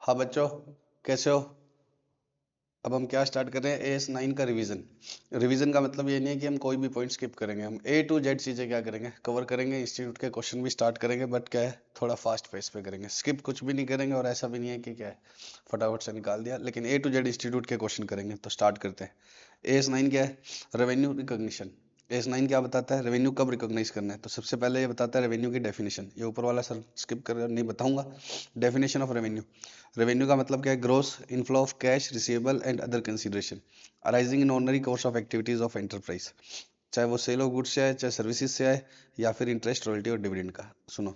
हाँ बच्चों, कैसे हो? अब हम क्या स्टार्ट कर रहे हैं? AS9 का रिवीजन। रिवीजन का मतलब ये नहीं है कि हम कोई भी पॉइंट स्किप करेंगे, हम A to Z चीज़ें क्या करेंगे, कवर करेंगे। इंस्टीट्यूट के क्वेश्चन भी स्टार्ट करेंगे, बट क्या है, थोड़ा फास्ट पेस पे करेंगे। स्किप कुछ भी नहीं करेंगे और ऐसा भी नहीं है कि क्या है फटाफट से निकाल दिया, लेकिन A to Z इंस्टीट्यूट के क्वेश्चन करेंगे। तो स्टार्ट करते हैं। AS9 क्या है? Revenue recognition. AS9 क्या बताता है? रेवेन्यू कब रिकॉग्नाइज करना है। तो सबसे पहले ये बताता है रेवेन्यू की डेफिनेशन। ये ऊपर वाला सर स्किप कर नहीं बताऊंगा। Definition of revenue. रेवेन्यू का मतलब क्या है? Gross inflow of cash receivable and other consideration arising in ordinary course of activities of enterprise, चाहे वो सेल ऑफ गुड्स से आए, चाहे सर्विसेज से आए, या फिर इंटरेस्ट, रॉयल्टी और डिविडेंड का। सुनो,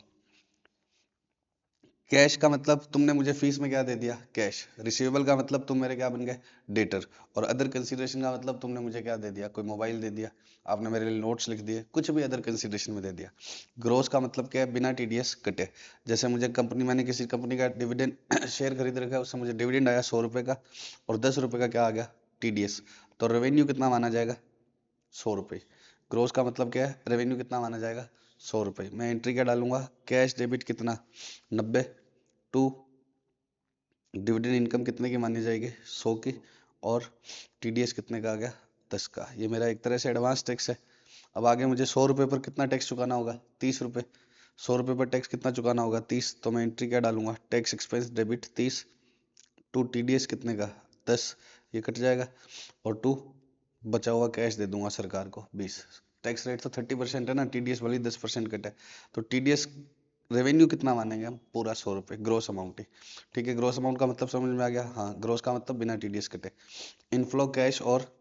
कैश का मतलब तुमने मुझे फीस में क्या दे दिया? कैश। रिसीवेबल का मतलब तुम मेरे क्या बन गए? डेटर। और अदर कंसिडरेशन का मतलब तुमने मुझे क्या दे दिया? कोई मोबाइल दे दिया, आपने मेरे लिए नोट्स लिख दिए, कुछ भी अदर कंसिडरेशन में दे दिया। ग्रोस का मतलब क्या है? बिना TDS कटे। जैसे मुझे कंपनी, मैंने किसी कंपनी का डिविडेंड शेयर खरीद रखा है, उससे मुझे डिविडेंड आया 100 रुपए का, और 10 रुपए का क्या आ गया? TDS। तो रेवेन्यू कितना माना जाएगा? 100 रुपये। ग्रोस का मतलब क्या है? रेवेन्यू कितना माना जाएगा? 100 रुपये। मैं एंट्री क्या डालूंगा? कैश डेबिट कितना? 90 टू डिविडेंड इनकम कितने की मानी जाएगी? 100 की। और TDS कितने का आ गया? 10 का। ये मेरा एक तरह से एडवांस टैक्स है। अब आगे मुझे 100 रुपये पर कितना टैक्स चुकाना होगा? 30 रुपये। 100 रुपये पर टैक्स कितना चुकाना होगा? 30। तो मैं एंट्री क्या डालूंगा? Tax expense debit 30 to TDS कितने का? 10। ये कट जाएगा, और टू बचा हुआ कैश दे दूंगा सरकार को 20। टैक्स रेट तो 30% है ना, TDS वाली 10% कट है। तो TDS रेवेन्यू कितना मानेंगे हम? पूरा 100 रुपये, ग्रोस अमाउंट ही। ठीक है, ग्रोस अमाउंट का मतलब समझ में आ गया? हाँ, ग्रोस का मतलब बिना TDS कटे। इनफ्लो कैश और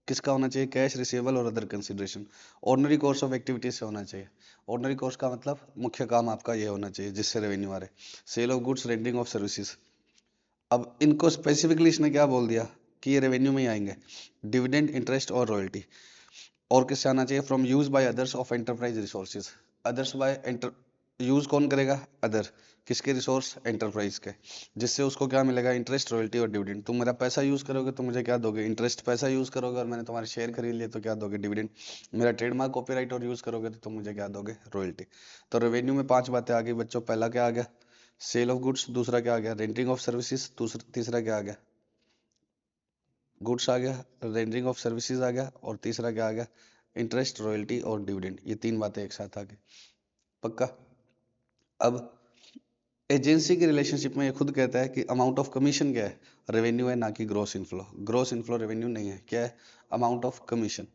किसका होना चाहिए? कैश रिसीवेबल और other consideration. Ordinary course of activities से होना चाहिए। ऑर्डिनरी कोर्स का मतलब मुख्य काम आपका ये होना चाहिए जिससे रेवेन्यू आ रहे। Sale of goods, rendering of services. अब इनको स्पेसिफिकली इसने क्या बोल दिया कि ये रेवेन्यू में ही आएंगे? डिविडेंड, इंटरेस्ट और रॉयल्टी। और किससे आना चाहिए? From use by others of enterprise resources. Others by enter, use कौन करेगा? अदर। किसके रिसोर्स? एंटरप्राइज के। जिससे उसको क्या मिलेगा? इंटरेस्ट, रॉयल्टी और डिविडेंड। तुम मेरा पैसा यूज करोगे तो मुझे क्या दोगे? इंटरेस्ट। पैसा यूज करोगे और मैंने तुम्हारे शेयर खरीद लिए तो क्या दोगे? डिविडेंड। मेरा ट्रेडमार्क, कॉपीराइट और यूज करोगे तो तुम मुझे क्या दोगे? रॉयल्टी। तो रेवेन्यू में 5 बातें आ गई बच्चों। पहला क्या आ गया? Sale of goods. दूसरा क्या आ गया? Renting of services. तीसरा क्या आ गया? गुड्स आ गया। रेंडरिंग ऑफ सर्विसेज आ गया। और तीसरा क्या आ गया? इंटरेस्ट, रॉयल्टी और डिविडेंड। ये 3 बातें एक साथ आ गई। पक्का? अब एजेंसी की रिलेशनशिप में ये खुद कहता है कि अमाउंट ऑफ कमीशन क्या है? रेवेन्यू है, ना कि gross inflow. Gross inflow revenue नहीं है। क्या है? Amount of commission.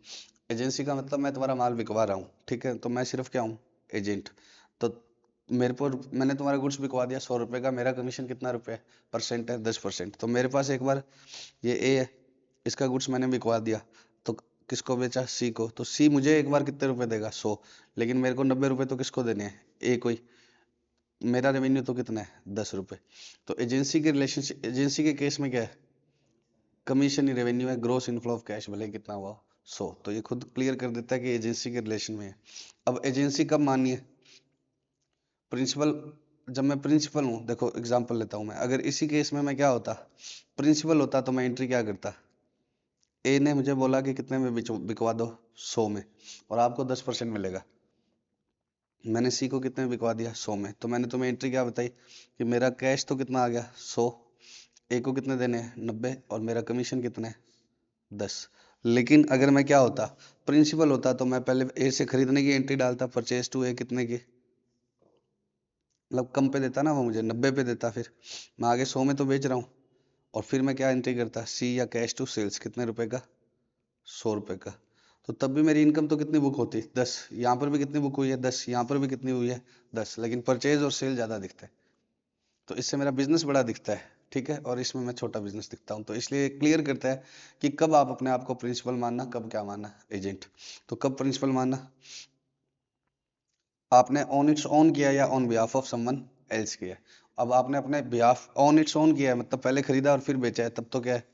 एजेंसी का मतलब मैं तुम्हारा माल बिकवा रहा हूँ, ठीक है, तो मैं सिर्फ क्या हूँ? एजेंट। तो मेरे पर मैंने तुम्हारा गुड्स बिकवा दिया 100 रुपए का, मेरा कमीशन कितना रुपए है? परसेंट है, 10%। तो मेरे पास एक बार ये ए है, इसका गुड्स मैंने बिकवा दिया, तो किसको बेचा? सी को। तो सी मुझे एक बार कितने रुपए देगा? 100। लेकिन मेरे को 90 रुपए तो किसको देने हैं? ए को ही। मेरा रेवेन्यू तो कितना है? 10 रुपए। तो एजेंसी के रिलेशनशिप, एजेंसी के केस में क्या है? कमीशन ही रेवेन्यू है। ग्रोस इनफ्लो ऑफ कैश भले कितना हुआ? 100। तो ये खुद क्लियर कर देता है कि एजेंसी के रिलेशन में है। अब एजेंसी कब मानिए? प्रिंसिपल। जब मैं प्रिंसिपल हूँ, देखो एग्जांपल लेता हूँ मैं, अगर इसी केस में मैं क्या होता? प्रिंसिपल होता, तो मैं एंट्री क्या करता? ए ने मुझे बोला कि कितने में बिकवा दो? 100 में। और आपको 10% मिलेगा। मैंने सी को कितने में बिकवा दिया? 100 में। तो मैंने तुम्हें एंट्री क्या बताई कि मेरा कैश तो कितना आ गया? 100। ए को कितने देने हैं? 90। और मेरा कमीशन कितना है? 10। लेकिन अगर मैं क्या होता? प्रिंसिपल होता, तो मैं पहले ए से खरीदने की एंट्री डालता, परचेज टू ए कितने की, मतलब कम पे देता ना वो, मुझे 90 पे देता। फिर मैं आगे 100 में तो बेच रहा हूँ। और फिर मैं क्या एंट्री करता? सी या कैश टू सेल्स, कितने रुपए का? 100 रुपए का। तो तब भी मेरी इनकम तो कितनी बुक होती? 10। यहाँ पर भी कितनी बुक हुई है? 10। यहाँ पर भी कितनी हुई है? 10। लेकिन परचेज और सेल ज्यादा दिखता है। तो इससे मेरा बिजनेस बड़ा दिखता है, ठीक है, और इसमें मैं छोटा बिजनेस दिखता हूँ। तो इसलिए क्लियर करता है कि कब आप अपने आप को प्रिंसिपल मानना, कब क्या मानना? एजेंट। तो कब प्रिंसिपल मानना? आपने ऑन इट्स ओन किया या on behalf of someone else किया। अब आपने अपने बिहाफ, ऑन इट्स ओन किया है मतलब पहले खरीदा और फिर बेचा है, तब तो क्या है?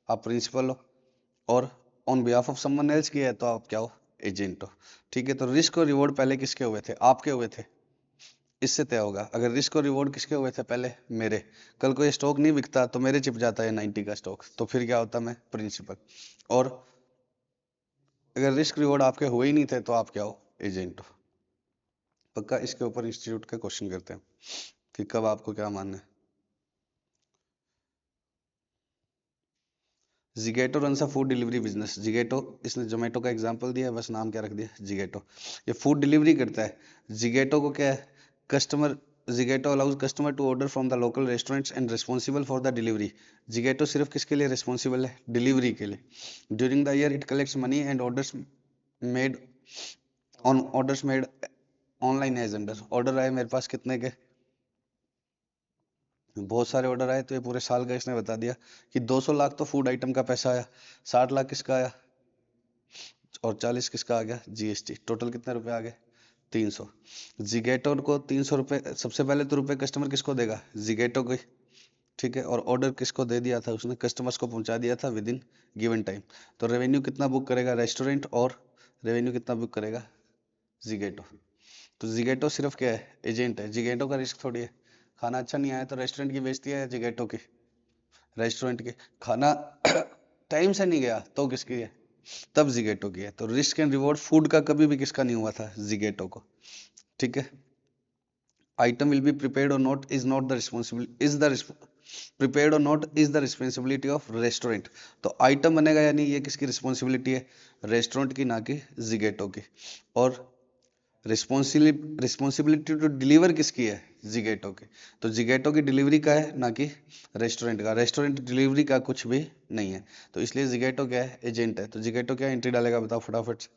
आप प्रिंसिपल हो। और on behalf of someone else किया है तो आप क्या हो? एजेंट हो। ठीक है, तो रिस्क और रिवॉर्ड पहले किसके हुए थे? आपके हुए थे। इससे तय होगा। अगर रिस्क और रिवॉर्ड किसके हुए थे? पहले मेरे। कल को ये स्टॉक नहीं बिकता तो मेरे चिप जाता है 90 का स्टॉक, तो फिर क्या होता? मैं प्रिंसिपल। और अगर रिस्क रिवॉर्ड आपके हुए ही नहीं थे तो आप क्या हो? एजेंट हो। पक्का? इसके ऊपर इंस्टीट्यूट का क्वेश्चन करते हैं कि कब आपको क्या मानना है। जिगेटो रन सा फूड डिलीवरी बिजनेस। जिगेटो, इसने जोमेटो का एग्जांपल दिया है, बस नाम क्या रख दिया, जिगेटो। ये फूड डिलीवरी करता है। जिगेटो को क्या है, customer, Zigato allows customer to order from the local restaurants and responsible for the delivery. Zigato सिर्फ किसके लिए रिस्पॉन्सिबल है, डिलीवरी के लिए। During the year it collects money and made orders made online as under. Order आए मेरे पास कितने के, बहुत सारे ऑर्डर आए, तो ये पूरे साल का इसने बता दिया कि 200 लाख तो फूड आइटम का पैसा आया, 60 लाख किसका आया और 40 किसका आ गया, जीएसटी। टोटल कितने रुपए आ गए, 300। जिगेटो को 300 रुपए, सबसे पहले तो रुपए कस्टमर किसको देगा, जिगेटो को, ठीक है। और ऑर्डर किसको दे दिया था उसने, कस्टमर्स को पहुंचा दिया था विद इन गिवन टाइम। तो रेवेन्यू कितना बुक करेगा रेस्टोरेंट, और रेवेन्यू कितना बुक करेगा जिगेटो। तो जिगेटो सिर्फ क्या है, एजेंट है। जिगेटो का रिस्क थोड़ी है, खाना अच्छा नहीं आया तो रेस्टोरेंट की बेइज्जती है, जिगेटो की, रेस्टोरेंट के। खाना टाइम से नहीं गया तो किसकी है, तब जिगेटो की है। तो रिस्क एंड रिवॉर्ड फूड का कभी भी किसका नहीं हुआ था, जिगेटो को, ठीक है। Item will be prepared or not is not the responsibility, is the prepared or not is the responsibility of restaurant. तो आइटम बनेगा या नहीं, ये किसकी रिस्पॉन्सिबिलिटी है, रेस्टोरेंट की, ना कि जिगेटो की। और रिस्पॉन्सिबिलिटी टू डिलीवर किसकी है, जिगेटो की। तो जिगेटो की डिलीवरी का है, ना कि रेस्टोरेंट का। रेस्टोरेंट डिलीवरी का कुछ भी नहीं है, तो इसलिए जिगेटो क्या है, एजेंट है। तो जिगेटो क्या एंट्री डालेगा, बताओ फटाफट से।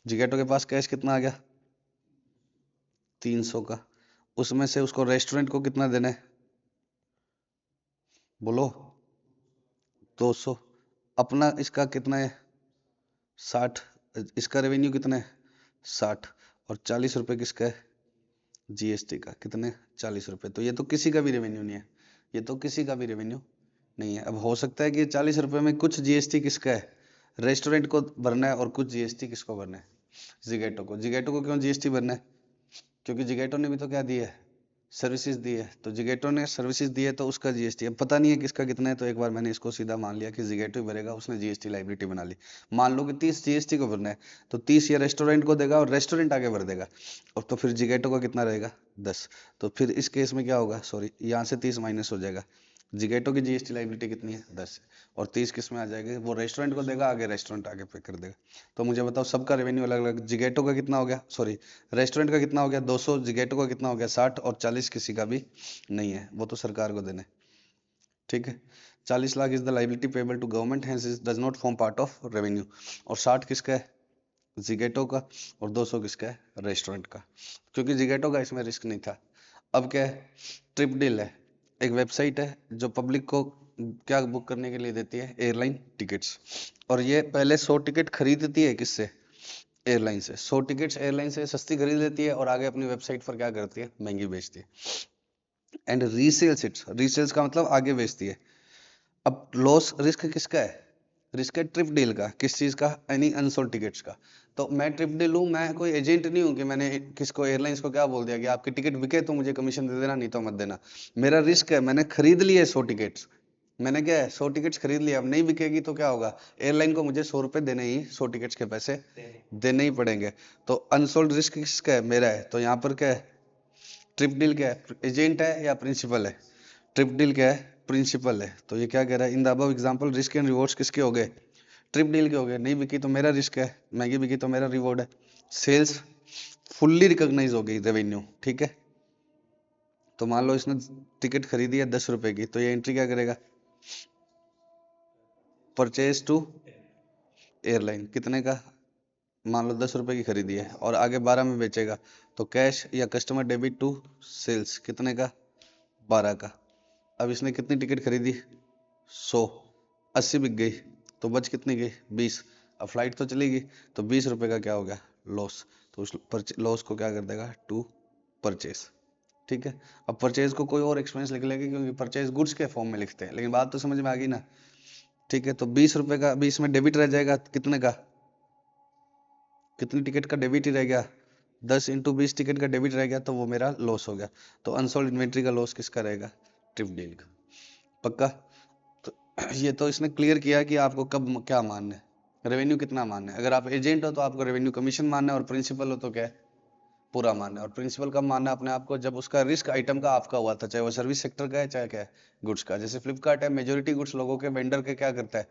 जिगेटो के पास कैश कितना आ गया, 300 का। उसमें से उसको रेस्टोरेंट को कितना देना है, बोलो, 200। अपना इसका कितना है, 60। इसका रेवेन्यू कितना है, 60। और 40 रुपए किसका है, जीएसटी का। कितने, 40 रुपए। तो ये तो किसी का भी रेवेन्यू नहीं है, ये तो किसी का भी रेवेन्यू नहीं है। अब हो सकता है कि 40 रुपए में कुछ जीएसटी किसका है, रेस्टोरेंट को भरना है, और कुछ जीएसटी किसको भरना है, जिगेटो को। जिगेटो को क्यों जीएसटी भरना है, क्योंकि जिगेटो ने भी तो क्या दिया है, सर्विसेज दी है। तो जिगेटो ने सर्विसेज दी है तो उसका जीएसटी। अब पता नहीं है किसका कितना है, तो एक बार मैंने इसको सीधा मान लिया कि जिगेटो ही भरेगा, उसने जीएसटी लाइबिलिटी बना ली। मान लो कि 30 जीएसटी को भरना है, तो 30 ये रेस्टोरेंट को देगा और रेस्टोरेंट आगे भर देगा, और तो फिर जिगेटो का कितना रहेगा, 10। तो फिर इस केस में क्या होगा, सॉरी, यहाँ से 30 माइनस हो जाएगा। जिगेटो की जीएसटी लाइबिलिटी कितनी है, 10, और 30 किस में आ जाएगी, वो रेस्टोरेंट को देगा, आगे रेस्टोरेंट आगे पे कर देगा। तो मुझे बताओ, सबका रेवेन्यू अलग अलग। जिगेटो का कितना हो गया, सॉरी, रेस्टोरेंट का कितना हो गया, 200। जिगेटो का कितना हो गया, 60। और 40 किसी का भी नहीं है, वो तो सरकार को देने, ठीक है। 40 lakh is the liability payable to government, hence is does not form part of revenue. और 60 किसका है, जिगेटो का। और 200 किसका है, रेस्टोरेंट का, क्योंकि जिगेटो का इसमें रिस्क नहीं था। अब क्या है, ट्रिप डील है, एक वेबसाइट है जो पब्लिक को क्या बुक करने के लिए देती है, एयरलाइन टिकट्स। और ये पहले 100 टिकट खरीदती है किससे, एयरलाइन से। 100 टिकट्स एयरलाइन से सस्ती खरीद लेती है, और आगे अपनी वेबसाइट पर क्या करती है, महंगी बेचती है। एंड रीसेल्स इट्स, रीसेल्स का मतलब आगे बेचती है। अब लॉस रिस्क किसका है, रिस्क है ट्रिप डील का। किस चीज का, एनी अनसोल्ड टिकट्स का। तो मैं ट्रिप डील हूँ, मैं कोई एजेंट नहीं हूँ कि मैंने किसको, एयरलाइंस को क्या बोल दिया कि आपकी टिकट बिके तो मुझे कमीशन दे देना, नहीं तो मत देना। मेरा रिस्क है, मैंने खरीद लिए 100 टिकट्स। मैंने क्या है, 100 टिकट्स खरीद लिया, अब नहीं बिकेगी तो क्या होगा, एयरलाइन को मुझे 100 रुपए देने ही, 100 टिकट्स के पैसे देने ही पड़ेंगे। तो अनसोल्ड रिस्क किसका है, मेरा है। तो यहाँ पर क्या है, ट्रिप डील क्या है, एजेंट है या प्रिंसिपल है, ट्रिप डील क्या है, प्रिंसिपल है। तो ये क्या कह रहा है, in the above example risk and rewards किसके हो गए, ट्रिप डील के हो गए। नहीं बिकी तो मेरा रिस्क है, महंगी बिकी तो मेरा रिवॉर्ड है। सेल्स फुल्ली रिकॉग्नाइज हो गई, रेवेन्यू, ठीक है। तो मान लो इसने टिकट खरीदी है 10 रुपए की, तो ये एंट्री क्या करेगा, परचेज टू एयरलाइन, कितने का, मान लो 10 रुपए की खरीदी है और आगे 12 में बेचेगा, तो कैश या कस्टमर डेबिट टू सेल्स, कितने का, 12 का। अब इसने कितनी टिकट खरीदी, 100, 80 बिक गई, तो बच कितनी गई, 20। अब फ्लाइट तो चलेगी, तो 20 रुपए का क्या हो गया, लॉस। तो उस लॉस को क्या कर देगा, टू परचेज, ठीक है। अब परचेज को कोई और एक्सपेंस लिख लेंगे, क्योंकि परचेज गुड्स के फॉर्म में लिखते हैं, लेकिन बात तो समझ में आ गई ना, ठीक है। तो 20 रुपए का 20 में डेबिट रह जाएगा, कितने का, कितनी टिकट का डेबिट ही रह गया, 10 इंटू 20 टिकट का डेबिट रह गया, तो वो मेरा लॉस हो गया। तो अनसोल्ड इन्वेंट्री का लॉस किसका रहेगा, ट्रिप डील का, पक्का। तो ये तो इसने क्लियर किया कि आपको कब क्या मानना है, रेवेन्यू कितना मानना है। अगर आप एजेंट हो तो आपको रेवेन्यू कमीशन मानना है, और प्रिंसिपल हो तो क्या है, पूरा मानना है। और प्रिंसिपल कब मानना है अपने आप को, जब उसका रिस्क आइटम का आपका हुआ था, चाहे वो सर्विस सेक्टर का है चाहे क्या है, गुड्स का। जैसे फ्लिपकार्ट है, मेजोरिटी गुड्स लोगों के वेंडर के क्या करता है,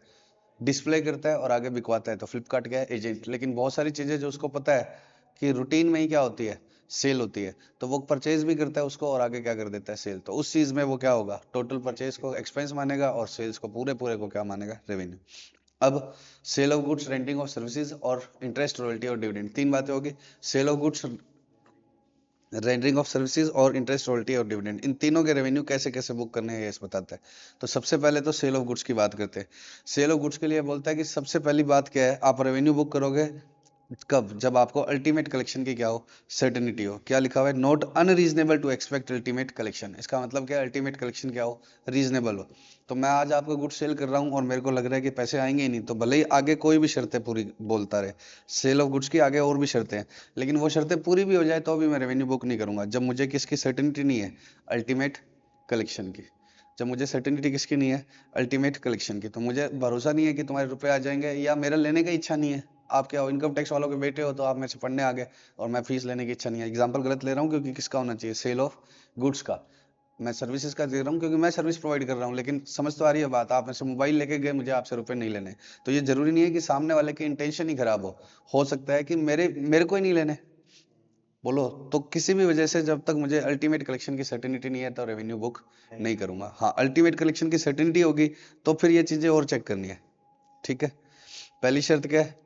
डिस्प्ले करता है और आगे बिकवाता है। तो फ्लिपकार्ट क्या है, एजेंट। लेकिन बहुत सारी चीजें जो उसको पता है कि रूटीन में ही क्या होती है, सेल होती है, तो वो परचेज भी करता है उसको और आगे क्या कर देता है, सेल। तो उस चीज में वो क्या होगा, टोटल परचेज को एक्सपेंस मानेगा और सेल्स को पूरे पूरे को क्या मानेगा, रेवेन्यू। अब sale of goods, renting of services और इंटरेस्ट, रॉयल्टी और डिविडेंड, तीन बातें होगी। Sale of goods, rendering of services और इंटरेस्ट, रॉयल्टी और डिविडेंड, इन तीनों के रेवेन्यू कैसे कैसे बुक करने हैं ये इस बताता है। तो सबसे पहले तो सेल ऑफ गुड्स की बात करते हैं। सेल ऑफ गुड्स के लिए बोलता है कि सबसे पहली बात क्या है, आप रेवेन्यू बुक करोगे कब, जब आपको अल्टीमेट कलेक्शन की क्या हो, सर्टेनिटी हो। क्या लिखा हुआ है, not unreasonable to expect ultimate collection. इसका मतलब क्या है, अल्टीमेट कलेक्शन क्या हो, रीजनेबल हो। तो मैं आज आपको गुड सेल कर रहा हूं और मेरे को लग रहा है कि पैसे आएंगे ही नहीं, तो भले ही आगे कोई भी शर्तें पूरी बोलता रहे, सेल ऑफ गुड्स की आगे और भी शर्तें हैं, लेकिन वो शर्तें पूरी भी हो जाए तो भी मैं रेवेन्यू बुक नहीं करूंगा जब मुझे किसकी सर्टेनिटी नहीं है, अल्टीमेट कलेक्शन की। जब मुझे सर्टेनिटी किसकी नहीं है, अल्टीमेट कलेक्शन की। तो मुझे भरोसा नहीं है कि तुम्हारे रुपए आ जाएंगे, या मेरा लेने की इच्छा नहीं है। आप क्या हो, इनकम टैक्स वालों के बेटे हो, तो आप मेरे से पढ़ने आ गए और मैं फीस लेने की इच्छा नहीं है। एग्जाम्पल गलत ले रहा हूँ क्योंकि किसका होना चाहिए, सेल ऑफ गुड्स का। मैं सर्विसेज का दे रहा हूँ क्योंकि मैं सर्विस प्रोवाइड कर रहा हूँ, लेकिन समझ तो आ रही है बात। आप मेरे से मोबाइल लेके गए, मुझे आपसे रुपए नहीं लेने, तो ये जरूरी नहीं है कि सामने वाले की इंटेंशन ही खराब हो सकता है कि मेरे को ही नहीं लेने। बोलो, तो किसी भी वजह से जब तक मुझे अल्टीमेट कलेक्शन की सर्टेनिटी नहीं है तो रेवेन्यू बुक नहीं करूंगा। हाँ, अल्टीमेट कलेक्शन की सर्टेनिटी होगी तो फिर ये चीजें और चेक करनी है। ठीक है, पहली शर्त क्या है,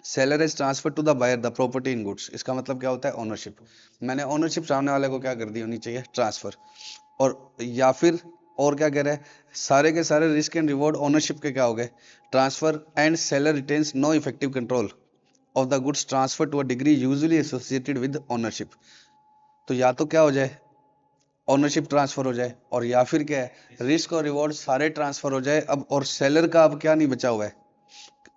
seller is transfer to the buyer the property in goods. इसका मतलब क्या होता है, ओनरशिप। मैंने ओनरशिप सामने वाले को क्या कर दी होनी चाहिए, ट्रांसफर। और या फिर और क्या कह रहा है, सारे के सारे रिस्क एंड रिवॉर्ड ओनरशिप के क्या हो गए, transfer, and seller retains no effective control of the goods transfer to a degree usually associated with ownership. तो या तो क्या हो जाए, ओनरशिप ट्रांसफर हो जाए, और या फिर क्या है, रिस्क और रिवॉर्ड सारे ट्रांसफर हो जाए। अब और सेलर का अब क्या नहीं बचा हुआ है,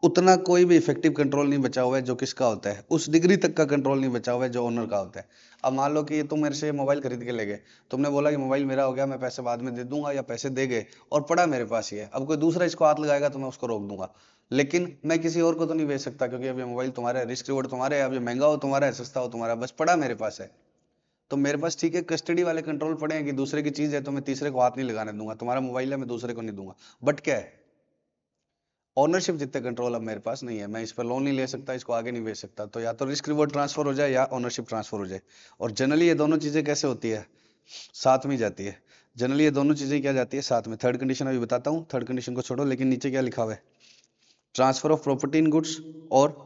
उतना कोई भी इफेक्टिव कंट्रोल नहीं बचा हुआ है जो किसका होता है, उस डिग्री तक का कंट्रोल नहीं बचा हुआ है जो ओनर का होता है। अब मान लो कि तुम मेरे से मोबाइल खरीद के ले गए, तुमने बोला कि मोबाइल मेरा हो गया, मैं पैसे बाद में दे दूंगा, या पैसे दे गए और पड़ा मेरे पास ही है। अब कोई दूसरा इसको हाथ लगाएगा तो मैं उसको रोक दूंगा, लेकिन मैं किसी और को तो नहीं बेच सकता क्योंकि अब ये मोबाइल तुम्हारा है, रिस्क रिवॉर्ड तुम्हारे है। अब ये महंगा हो तुम्हारा है, सस्ता हो तुम्हारा, बस पड़ा मेरे पास है। तो मेरे पास ठीक है, कस्टडी वाले कंट्रोल पड़े हैं कि दूसरे की चीज है तो मैं तीसरे को हाथ नहीं लगाने दूंगा। तुम्हारा मोबाइल है, मैं दूसरे को नहीं दूंगा। बट क्या है, ओनरशिप जितने कंट्रोल अब मेरे पास नहीं है, मैं इस पर लोन नहीं ले सकता, इसको आगे नहीं बेच सकता। तो या तो रिस्क रिवॉर्ड ट्रांसफर हो जाए या ओनरशिप ट्रांसफर हो जाए। और जनरली ये दोनों चीजें कैसे होती है, साथ में जाती है। जनरली ये दोनों चीजें क्या जाती है, साथ में। थर्ड कंडीशन अभी बताता हूँ, थर्ड कंडीशन को छोड़ो, लेकिन नीचे क्या लिखा हुआ है, transfer of property in goods और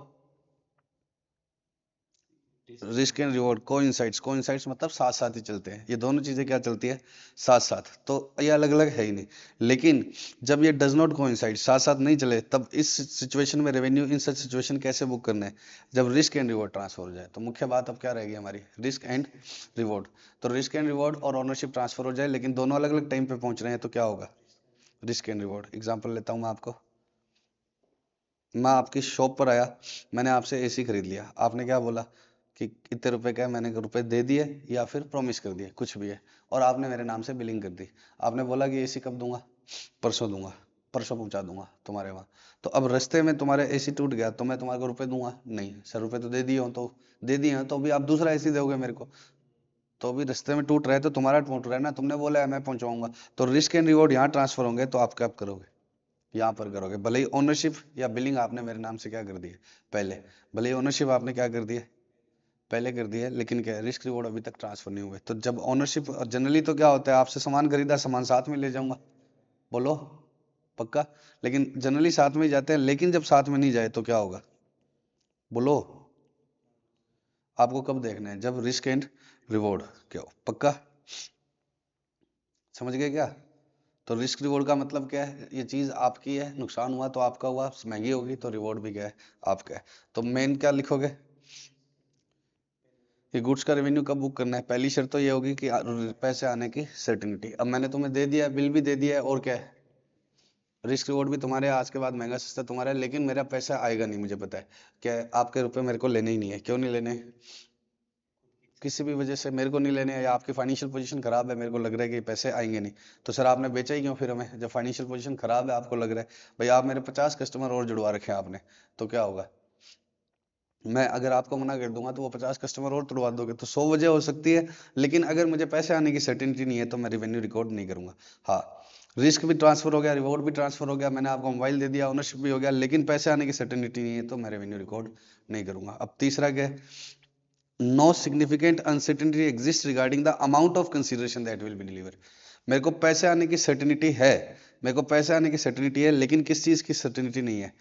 रिस्क एंड रिवॉर्ड कोइंसाइड्स मतलब साथ साथ ही चलते हैं। ये दोनों चीजें क्या चलती है, साथ साथ। तो ये अलग अलग है ही नहीं। लेकिन जब ये डज नॉट कोइंसाइड, साथ साथ नहीं चले, तब इस सिचुएशन में रेवेन्यू इन सच सिचुएशन कैसे बुक करना है, जब रिस्क एंड रिवॉर्ड ट्रांसफर हो जाए। तो मुख्य बात अब क्या रहेगी हमारी, रिस्क एंड रिवॉर्ड। तो रिस्क एंड रिवॉर्ड और ओनरशिप ट्रांसफर हो जाए, लेकिन दोनों अलग अलग टाइम पे पहुंच रहे हैं, तो क्या होगा, रिस्क एंड रिवॉर्ड। एग्जाम्पल लेता हूं मैं आपको। मैं आपकी शॉप पर आया, मैंने आपसे एसी खरीद लिया, आपने क्या बोला कि इतने रुपए का है, मैंने रुपए दे दिए या फिर प्रॉमिस कर दिए, कुछ भी है, और आपने मेरे नाम से बिलिंग कर दी। आपने बोला कि एसी कब दूंगा, परसों दूंगा, परसों पहुंचा दूंगा तुम्हारे वहां। तो अब रास्ते में तुम्हारे एसी टूट गया तो मैं तुम्हारे को रुपए दूंगा नहीं, सर रुपए तो दे दिए हो, तो दे दिए हैं, तो अभी आप दूसरा एसी दोगे मेरे को। तो अभी रास्ते में टूट रहा है तो तुम्हारा टूट रहा है ना, तुमने बोला है मैं पहुंचाऊंगा। तो रिस्क एंड रिवॉर्ड यहाँ ट्रांसफर होंगे, तो आप क्या करोगे, यहाँ पर करोगे। भले ही ओनरशिप या बिलिंग आपने मेरे नाम से क्या कर दी है पहले, भले ही ओनरशिप आपने क्या कर दी है पहले कर दी है, लेकिन क्या है, रिस्क रिवॉर्ड अभी तक ट्रांसफर नहीं हुए। तो जब ओनरशिप, जनरली तो क्या होता है, आपसे सामान खरीदा, सामान साथ में ले जाऊंगा, बोलो पक्का। लेकिन जनरली साथ में ही जाते हैं, लेकिन जब साथ में नहीं जाए तो क्या होगा, बोलो। आपको कब देखना है, जब रिस्क एंड रिवॉर्ड क्या हो, पक्का समझ गए क्या। तो रिस्क रिवॉर्ड का मतलब क्या है, ये चीज आपकी है, नुकसान हुआ तो आपका हुआ, महंगी होगी तो रिवॉर्ड भी क्या है, आपका है। तो मेन क्या लिखोगे कि गुड्स का रेवेन्यू कब बुक करना है। पहली शर्त तो ये होगी कि पैसे आने की सर्टेनिटी। अब मैंने तुम्हें दे दिया, बिल भी दे दिया है, और क्या है, रिस्क रिवॉर्ड भी तुम्हारे, आज के बाद महंगा सस्ता तुम्हारा है, लेकिन मेरा पैसा आएगा नहीं, मुझे पता है। क्या है, आपके रुपए मेरे को लेने ही नहीं है। क्यों नहीं लेने, किसी भी वजह से मेरे को नहीं लेने हैं, या आपकी फाइनेंशियल पोजीशन खराब है, मेरे को लग रहा है कि पैसे आएंगे नहीं। तो सर आपने बेचा ही क्यों फिर हमें, जब फाइनेंशियल पोजीशन खराब है, आपको लग रहा है भाई आप मेरे 50 कस्टमर और जुड़वा रखे हैं आपने, तो क्या होगा, मैं अगर आपको मना कर दूंगा तो वो 50 कस्टमर और तुड़वा दोगे, तो 100 वजह हो सकती है, लेकिन अगर मुझे पैसे आने की सर्टेनिटी नहीं है तो मैं रेवेन्यू रिकॉर्ड नहीं करूंगा। हाँ, रिस्क भी ट्रांसफर हो गया, रिवॉर्ड भी ट्रांसफर हो गया, मैंने आपको मोबाइल दे दिया, ओनरशिप भी हो गया, लेकिन पैसे आने की सर्टेनिटी नहीं है तो मैं रेवेन्यू रिकॉर्ड नहीं करूंगा। अब तीसरा क्या है, no significant uncertainty exist regarding the amount of consideration that will be deliver. मेरे को पैसे आने की सर्टेनिटी है, मेरे को पैसे आने की सर्टेनिटी है, लेकिन किस चीज की सर्टेनिटी नहीं है,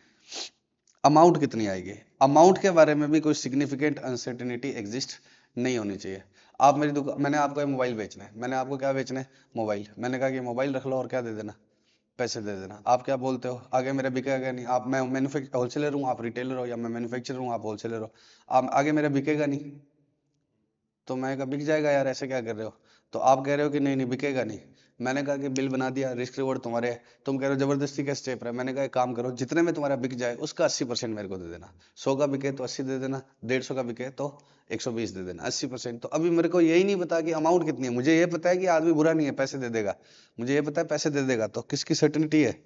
अमाउंट कितनी आएगी। अमाउंट के बारे में भी कोई सिग्निफिकेंट अनसर्टेनिटी एग्जिस्ट नहीं होनी चाहिए। आप मेरी दुकान, मैंने आपको ये मोबाइल बेचना है, मैंने आपको क्या बेचना है, मोबाइल, मैंने कहा कि मोबाइल रख लो और क्या दे देना, पैसे दे देना। आप क्या बोलते हो, आगे मेरा बिकेगा नहीं, आप, मैं होलसेलर हूँ, आप रिटेलर हो, या मैं मैन्युफैक्चरर हूँ, आप होलसेलर हो, आप आगे मेरा बिकेगा नहीं, तो मैं कहा बिक जाएगा यार, ऐसे क्या कर रहे हो, तो आप कह रहे हो कि नहीं नहीं बिकेगा नहीं। मैंने कहा कि बिल बना दिया, रिस्क रिवॉर्ड तुम्हारे है, तुम कह रहे हो जबरदस्ती का स्टेप है। मैंने कहा एक काम करो, जितने में तुम्हारा बिक जाए उसका 80% मेरे को दे देना, 100 का बिके तो 80 दे देना, 150 का बिके तो 120 दे देना, 80%। तो अभी मेरे को यही नहीं पता कि अमाउंट कितनी है, मुझे ये पता है कि आदमी बुरा नहीं है, पैसे दे देगा, मुझे ये पता है पैसे दे देगा, तो किसकी सर्टेनिटी है,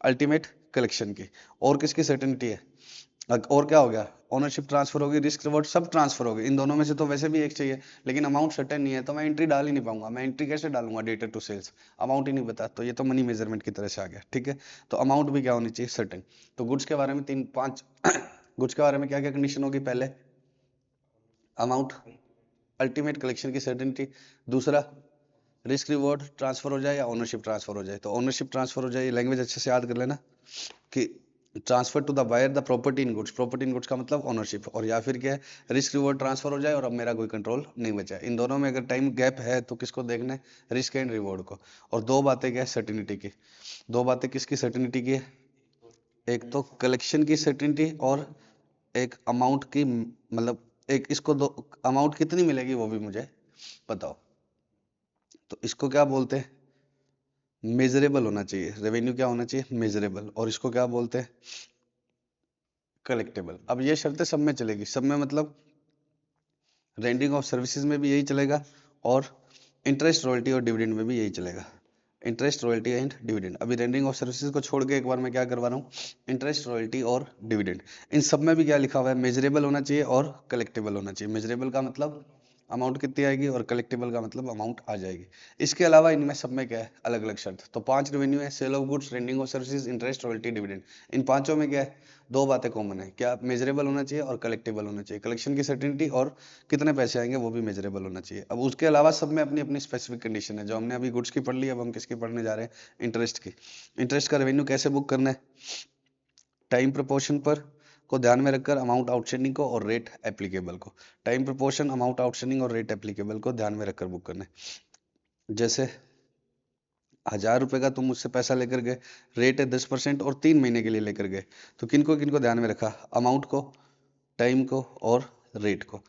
अल्टीमेट कलेक्शन की। और किसकी सर्टेनिटी है, और क्या हो गया, ओनरशिप ट्रांसफर होगी, रिस्क रिवॉर्ड सब ट्रांसफर हो गए, इन दोनों में से तो वैसे भी एक चाहिए, लेकिन अमाउंट सर्टेन नहीं है, तो मैं एंट्री डाल ही नहीं पाऊंगा। मैं एंट्री कैसे डालूंगा, डेटा टू सेल्स, अमाउंट ही नहीं बता, तो ये तो मनी मेजरमेंट की तरह से आ गया। ठीक है, तो अमाउंट भी क्या होनी चाहिए, सर्टेन। तो गुड्स के बारे में 3-5 गुड्स के बारे में क्या क्या कंडीशन होगी, पहले अमाउंट, अल्टीमेट कलेक्शन की सर्टेनिटी, दूसरा रिस्क रिवॉर्ड ट्रांसफर हो जाए या ओनरशिप ट्रांसफर हो जाए। तो ओनरशिप ट्रांसफर हो जाए, लैंग्वेज अच्छे से याद कर लेना कि transfer to the buyer the property in goods, property in goods का मतलब ओनरशिप, और या फिर क्या है, रिस्क रिवॉर्ड ट्रांसफर हो जाए और अब मेरा कोई कंट्रोल नहीं बचा है। इन दोनों में अगर टाइम गैप है तो किसको देखना है, रिस्क एंड रिवॉर्ड को। और दो बातें क्या है, सर्टिनिटी की, दो बातें किसकी सर्टिनिटी की है, एक तो कलेक्शन की सर्टिनिटी और एक अमाउंट की, मतलब एक इसको दो, अमाउंट कितनी मिलेगी वो भी मुझे बताओ। तो इसको क्या बोलते हैं, मेजरेबल होना चाहिए, रेवेन्यू क्या होना चाहिए, मेजरेबल, और इसको क्या बोलते हैं, कलेक्टेबल। अब ये शर्तें सब में चलेगी, सब में मतलब रेंडिंग ऑफ सर्विसेज में भी यही चलेगा, और इंटरेस्ट रॉयल्टी और डिविडेंड में भी यही चलेगा, इंटरेस्ट रॉयल्टी एंड डिविडेंड। अभी रेंडिंग ऑफ सर्विसेज को छोड़ के एक बार मैं क्या करवा रहा हूँ, इंटरेस्ट रॉयल्टी और डिविडेंड, इन सब में भी क्या लिखा हुआ है, मेजरेबल होना चाहिए और कलेक्टेबल होना चाहिए। मेजरेबल का मतलब अमाउंट कितनी आएगी, और कलेक्टेबल का मतलब अमाउंट आ जाएगी। इसके अलावा इनमें सब में क्या है, अलग अलग शर्त। तो 5 रेवेन्यू है, sale of goods, rendering of services, interest royalty dividend. इन पांचों में क्या है, दो बातें कॉमन है, क्या, मेजरेबल होना चाहिए और कलेक्टेबल होना चाहिए, कलेक्शन की सर्टेनिटी और कितने पैसे आएंगे वो भी मेजरेबल होना चाहिए। अब उसके अलावा सब में अपनी अपनी स्पेसिफिक कंडीशन है, जो हमने अभी गुड्स की पढ़ ली, अब हम किसकी पढ़ने जा रहे हैं, इंटरेस्ट की। इंटरेस्ट का रेवेन्यू कैसे बुक करना है, टाइम प्रोपोर्शन पर को ध्यान में रखकर अमाउंट आउटस्टैंडिंग को और रेट एप्लीकेबल को, टाइम प्रोपोर्शन, अमाउंट आउटस्टैंडिंग और रेट एप्लीकेबल को ध्यान में रखकर बुक करना है। जैसे 1000 रुपए का तुम मुझसे पैसा लेकर गए, रेट है 10% और 3 महीने के लिए लेकर गए, तो किनको किनको ध्यान में रखा, अमाउंट को, टाइम को और रेट को,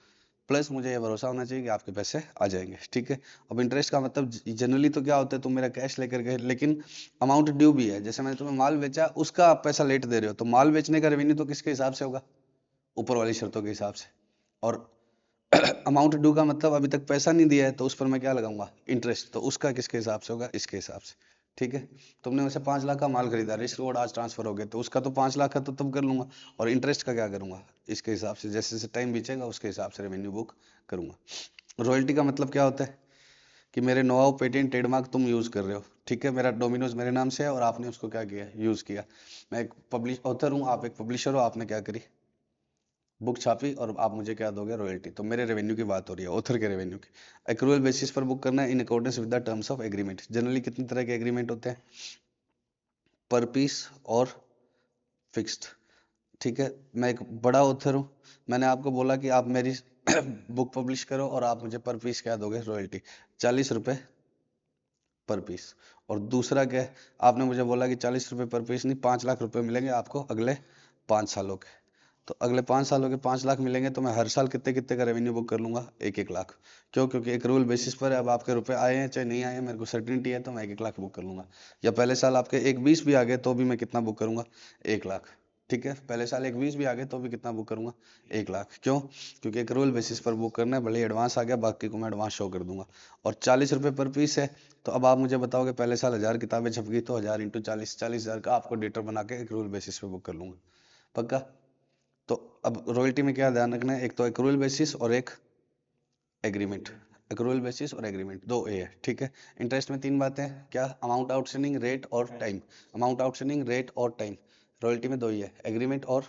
प्लस मुझे ये भरोसा होना चाहिए कि आपके पैसे आ जाएंगे। ठीक है, अब इंटरेस्ट का मतलब जनरली तो क्या होता है, तुम मेरा कैश लेकर गए, लेकिन अमाउंट ड्यू भी है, जैसे मैंने तुम्हें माल बेचा, उसका आप पैसा लेट दे रहे हो, तो माल बेचने का रेवेन्यू तो किसके हिसाब से होगा, ऊपर वाली शर्तों के हिसाब से। और अमाउंट ड्यू का मतलब अभी तक पैसा नहीं दिया है, तो उस पर मैं क्या लगाऊंगा, इंटरेस्ट, तो उसका किसके हिसाब से होगा, इसके हिसाब से। ठीक है, तुमने वैसे 5 लाख का माल खरीदा, रिस्क रिवॉर्ड आज ट्रांसफर हो गए, तो उसका तो 5 लाख है तो तब कर लूंगा, और इंटरेस्ट का क्या करूंगा, इसके हिसाब से, जैसे जैसे टाइम बीचेगा उसके हिसाब से रेवेन्यू बुक करूंगा। रॉयल्टी का मतलब क्या होता है, कि मेरे नो हाउ पेटेंट ट्रेडमार्क तुम यूज कर रहे हो। ठीक है, मेरा डोमिनोज मेरे नाम से है और आपने उसको क्या किया, यूज किया। मैं एक पब्लिश ऑथर हूँ, आप एक पब्लिशर हो, आपने क्या करी, बुक छापी, और आप मुझे क्या दोगे, रॉयल्टी। तो मेरे रेवेन्यू की बात हो रही है, ऑथर के रेवेन्यू की। एक्रूअल बेसिस पर बुक करना है, in accordance with the terms of agreement. Generally कितनी तरह के एग्रीमेंट होते हैं, पर पीस और फिक्स्ड। ठीक है, मैं एक बड़ा ऑथर हूँ, मैंने आपको बोला कि आप मेरी बुक पब्लिश करो और आप मुझे पर पीस क्या दोगे, रॉयल्टी, 40 रुपए पर पीस। और दूसरा क्या है, आपने मुझे बोला कि 40 रुपए पर पीस नहीं, 5 लाख रुपए मिलेंगे आपको अगले 5 सालों के। तो अगले 5 सालों के 5 लाख मिलेंगे, तो मैं हर साल कितने कितने का रेवेन्यू बुक कर लूंगा, 1-1 लाख। क्यों, क्योंकि एक रूल बेसिस पर है, अब आपके रुपए आए हैं चाहे नहीं आए हैं, मेरे को सर्टिनिटी है, तो मैं 1-1 लाख बुक कर लूंगा। या पहले साल आपके 1-20 भी आ गए तो भी मैं कितना बुक करूंगा, 1 लाख। ठीक है, पहले साल 1-20 भी आ गए तो भी कितना बुक करूंगा, 1 लाख। क्यों, क्योंकि एक रूल बेसिस पर बुक करना है, भले ही एडवांस आ गया, बाकी को मैं एडवांस शो कर दूंगा। और 40 रुपए पर पीस है, तो अब आप मुझे बताओगे पहले साल 1000 किताबें छप गई, तो 1000 × 40, 40,000 का आपको डेटर बना के एक रूल बेसिस पे बुक कर लूंगा, पक्का। तो अब रॉयल्टी में क्या ध्यान रखना है, एक तो एक्रूअल बेसिस और एक एग्रीमेंट। एक्रूअल बेसिस और एग्रीमेंट दो ए है, ठीक है। इंटरेस्ट में तीन बातें हैं, क्या, अमाउंट आउटस्टैंडिंग, रेट और टाइम। अमाउंट आउटस्टैंडिंग, रेट और टाइम। रॉयल्टी में दो ही है, एग्रीमेंट और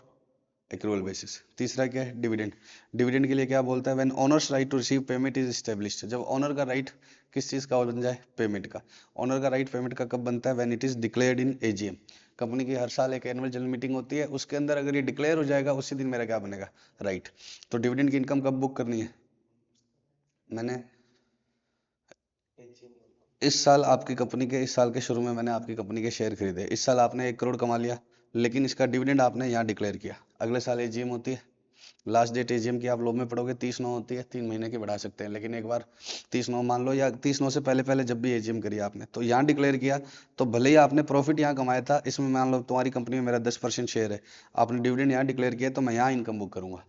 एक्रूअल बेसिस। तीसरा क्या है, डिविडेंड। डिविडेंड के लिए क्या बोलता है, when owner's right to receive payment is established, जब ओनर का राइट किस चीज का बन जाए, पेमेंट का। ओनर का राइट पेमेंट का कब बनता है, when it is declared in AGM. Company की हर साल एक एनुअल जनरल मीटिंग होती है, उसके अंदर अगर ये डिक्लेयर हो जाएगा उसी दिन मेरा क्या बनेगा, राइट। तो डिविडेंड की इनकम कब बुक करनी है, मैंने इस साल आपकी कंपनी के, इस साल के शुरू में मैंने आपकी कंपनी के शेयर खरीदे, इस साल आपने 1 करोड़ कमा लिया, लेकिन इसका डिविडेंड आपने यहाँ डिक्लेयर किया। अगले साल एजीएम होती है, लास्ट डेट एजीएम की आप लोग में पढ़ोगे 30/9 होती है, 3 महीने की बढ़ा सकते हैं, लेकिन एक बार 30/9 मान लो, या 30/9 से पहले पहले जब भी एजीएम करी आपने, तो यहाँ डिक्लेयर किया, तो भले ही आपने प्रॉफिट यहाँ कमाया था, इसमें मान लो तुम्हारी कंपनी में मेरा 10% शेयर है, आपने डिविडेंड यहाँ डिक्लेयर किया, तो मैं यहाँ इनकम बुक करूंगा।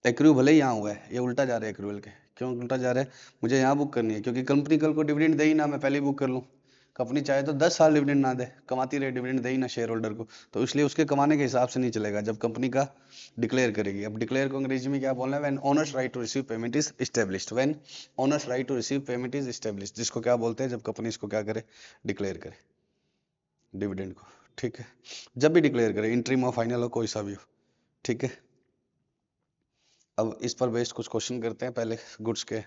एक्रू भले ही यहाँ हुआ है, ये उल्टा जा रहा है एक्रूअल के, क्यों उल्टा जा रहा है, मुझे यहाँ बुक करनी है, क्योंकि कंपनी कल को डिविडेंड दे ही ना, मैं पहले ही बुक कर लूँ। कंपनी चाहे तो 10 साल डिविडेंड ना दे, कमाती रहे, डिविडेंड दे ही ना शेयर होल्डर को, तो इसलिए उसके कमाने के हिसाब से नहीं चलेगा, जब कंपनी का डिक्लेयर करेगी। अब डिक्लेयर को अंग्रेजी में क्या बोलना है, when owner's right to receive payment is established. When owner's right to receive payment is established, जिसको क्या बोलते हैं, जब कंपनी इसको क्या करे, डिक्लेयर करे, डिविडेंड को, ठीक है। जब भी डिक्लेयर करे, इंटरिम हो, फाइनल हो, कोई सा भी हो, ठीक है। अब इस पर बेस्ड कुछ क्वेश्चन करते हैं पहले, गुड्स के।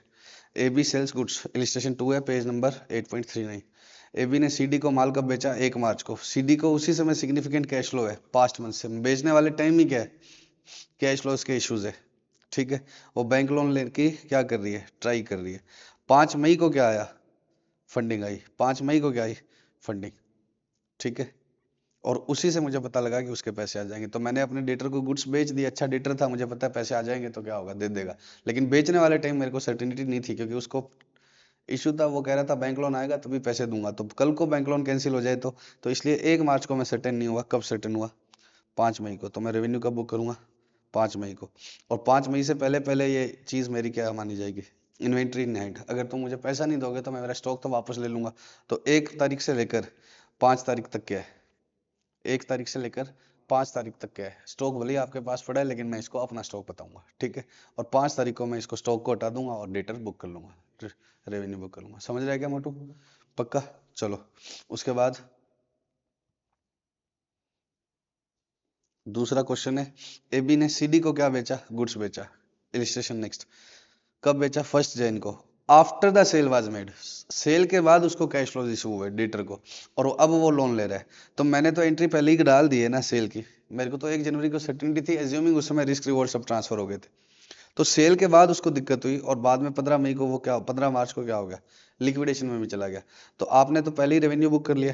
A B sells goods, illustration 2 है, पेज नंबर 8.39। ए बी ने सी डी को माल कब बेचा, 1 मार्च को। सी डी को उसी समय सिग्निफिकेंट कैश फ्लो है, पास्ट मंथ से, बेचने वाले टाइम ही क्या है, कैश फ्लोज के इश्यूज है, ठीक है। वो बैंक लोन लेके क्या कर रही है, ट्राई कर रही है। 5 मई को क्या आया, फंडिंग आई, 5 मई को क्या आई, फंडिंग, ठीक है। और उसी से मुझे पता लगा कि उसके पैसे आ जाएंगे, तो मैंने अपने डेटर को गुड्स बेच दिया, अच्छा डेटर था, मुझे पता है पैसे आ जाएंगे, तो क्या होगा, दे देगा। लेकिन बेचने वाले टाइम मेरे को सर्टेनिटी नहीं थी, क्योंकि उसको इशू था, वो कह रहा था बैंक लोन आएगा तभी पैसे दूंगा, तो कल को बैंक लोन कैंसिल हो जाए तो इसलिए 1 मार्च को मैं सर्टेन नहीं हुआ। कब सर्टेन हुआ, 5 मई को। तो मैं रेवेन्यू कब बुक करूंगा, 5 मई को। और 5 मई से पहले पहले ये चीज मेरी क्या मानी जाएगी, इन्वेंट्री इन हैंड। अगर तुम मुझे पैसा नहीं दोगे तो मैं मेरा स्टॉक तो वापस ले लूंगा। तो 1 तारीख से लेकर 5 तारीख तक क्या है, 1 तारीख से लेकर 5 तारीख तक क्या है, स्टॉक भले ही आपके पास पड़ा है, लेकिन मैं इसको अपना स्टॉक बताऊंगा, ठीक है। और 5 तारीख को मैं इसको स्टॉक को हटा दूंगा और डेटर बुक कर लूंगा, रेवेन्यू बुक कर लूंगा। समझ रहा है क्या मोटू, पक्का। चलो उसके बाद दूसरा क्वेश्चन है, एबी ने सीडी को क्या बेचा, गुड्स बेचा। Illustration next. कब बेचा, 1 जनवरी को, after the sale was made, sale के बाद उसको कैश फ्लो इशू हुआ डेटर को, और अब वो लोन ले रहा है। तो मैंने तो एंट्री पहले ही डाल दी है ना सेल की, मेरे को तो 1 जनवरी को सर्टेनिटी थी, एज्यूमिंग उस समय रिस्क रिवॉर्ड सब ट्रांसफर हो गए थे। तो सेल के बाद उसको दिक्कत हुई, और बाद में 15 मई को वो क्या, 15 मार्च को क्या हो गया, लिक्विडेशन में भी चला गया। तो आपने तो पहले ही रेवेन्यू बुक कर लिया,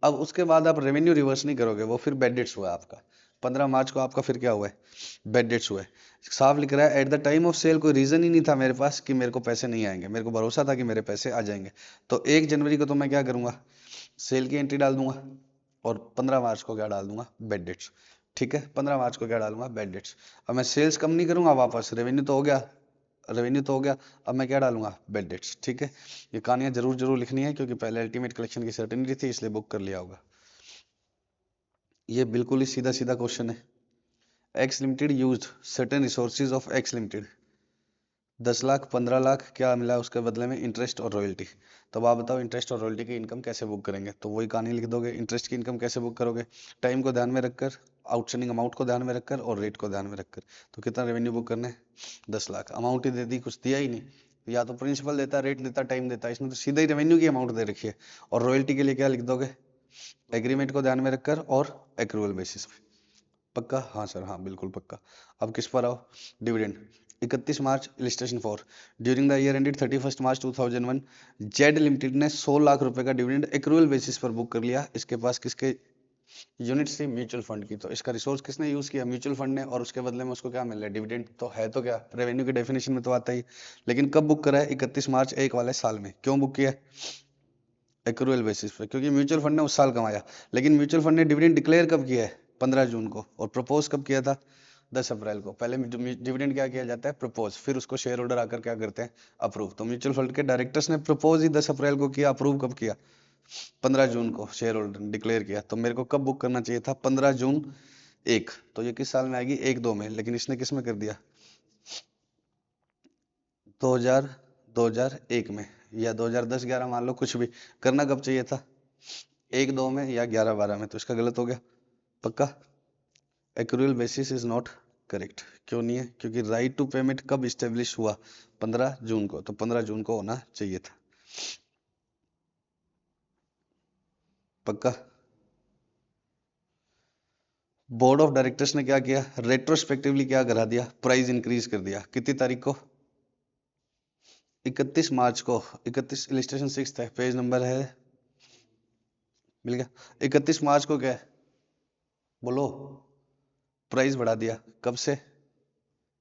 अब उसके बाद आप रेवेन्यू रिवर्स नहीं करोगे, वो फिर बैड डेट्स हुआ आपका। 15 मार्च को आपका फिर क्या हुआ है, बैड डेट्स हुआ है। साफ लिख रहा है, at the time of sale कोई रीजन ही नहीं था मेरे पास कि मेरे को पैसे नहीं आएंगे, मेरे को भरोसा था कि मेरे पैसे आ जाएंगे। तो 1 जनवरी को तो मैं क्या करूंगा, सेल की एंट्री डाल दूंगा, और 15 मार्च को क्या डाल दूंगा, बैड डेट्स, ठीक है। 15 मार्च को क्या डालूंगा, बैड डेट्स। अब मैं सेल्स कम नहीं करूंगा, वापस रेवेन्यू तो हो गया, रेवेन्यू तो हो गया, अब मैं क्या डालूंगा, बैड डेट्स, ठीक है। ये कहानियां जरूर जरूर लिखनी है, क्योंकि पहले अल्टीमेट कलेक्शन की सर्टेनिटी थी, इसलिए बुक कर लिया होगा। ये बिल्कुल ही सीधा सीधा क्वेश्चन है। X limited used certain resources of x limited, 10 lakh 15 lakh क्या मिला उसके बदले में, इंटरेस्ट और रॉयल्टी। तो अब आप बताओ इंटरेस्ट और रॉयल्टी की इनकम कैसे बुक करेंगे, तो वही कहानी लिख दोगे। इंटरेस्ट की इनकम कैसे बुक करोगे, टाइम को ध्यान में रखकर, आउटस्टैंडिंग अमाउंट को ध्यान में रखकर, और रेट को ध्यान में रखकर। तो कितना रेवेन्यू बुक करना है, 10 लाख। अमाउंट ही दे दी, कुछ दिया ही नहीं, या तो प्रिंसिपल देता, रेट देता, टाइम देता, इसमें तो सीधा ही रेवेन्यू की अमाउंट दे रखी है। और रॉयल्टी के लिए क्या लिख दोगे, एग्रीमेंट को ध्यान में रखकर और एक्रूअल बेसिस पे। पक्का, हाँ सर, हाँ बिल्कुल पक्का। अब किस पर आओ, dividend. 31 March, illustration 4। During the year ended 31 March 2001, Z limited ने 100 लाख रुपए का डिविडेंड एक्रूअल बेसिस पर बुक कर लिया। इसके पास किसके यूनिट्स थी, म्यूचुअल फंड की। तो इसका रिसोर्स किसने यूज किया, म्यूचुअल फंड ने, और उसके बदले में उसको क्या मिल रहा है, डिविडेंड। तो है तो क्या, रेवेन्यू की डेफिनेशन में तो आता ही। लेकिन कब बुक करा है, 31 मार्च एक वाले साल में। क्यों बुक किया, एक्रूअल बेसिस पे, क्योंकि म्यूचुअल फंड ने उस साल कमाया। लेकिन म्यूचुअल फंड ने डिविडेंड डिक्लेयर कब किया है, 15 जून को, और प्रपोज कब किया था, 10 अप्रैल को। पहले डिविडेंड क्या किया जाता है, प्रपोज, फिर उसको शेयर होल्डर आकर क्या करते हैं, अप्रूव। तो म्यूचुअल फंड के डायरेक्टर्स ने प्रपोज ही 10 अप्रैल को किया, अप्रूव कब किया, 15 जून को शेयर होल्डर डिक्लेयर किया। तो मेरे को कब बुक करना चाहिए था, 15 जून एक, तो ये किस साल में आएगी? 1-2 में, लेकिन इसने किस में कर दिया? 2001 में या 2010-11 मान लो, कुछ भी। करना कब चाहिए था? 1-2 में या 11-12 में, तो इसका गलत हो गया पक्का। Accrual basis is not correct. क्यों नहीं है? क्योंकि राइट टू पेमेंट कब इस्टेब्लिश हुआ? 15 जून को, तो 15 जून को होना चाहिए था पक्का। बोर्ड ऑफ डायरेक्टर्स ने क्या किया? रेट्रोस्पेक्टिवली क्या करा दिया? प्राइस इंक्रीज कर दिया। कितनी तारीख को? 31 मार्च को। 31 इलिस्ट्रेशन 6 है, पेज नंबर है, मिल गया। 31 मार्च को क्या है? बोलो। प्राइस बढ़ा दिया। कब से?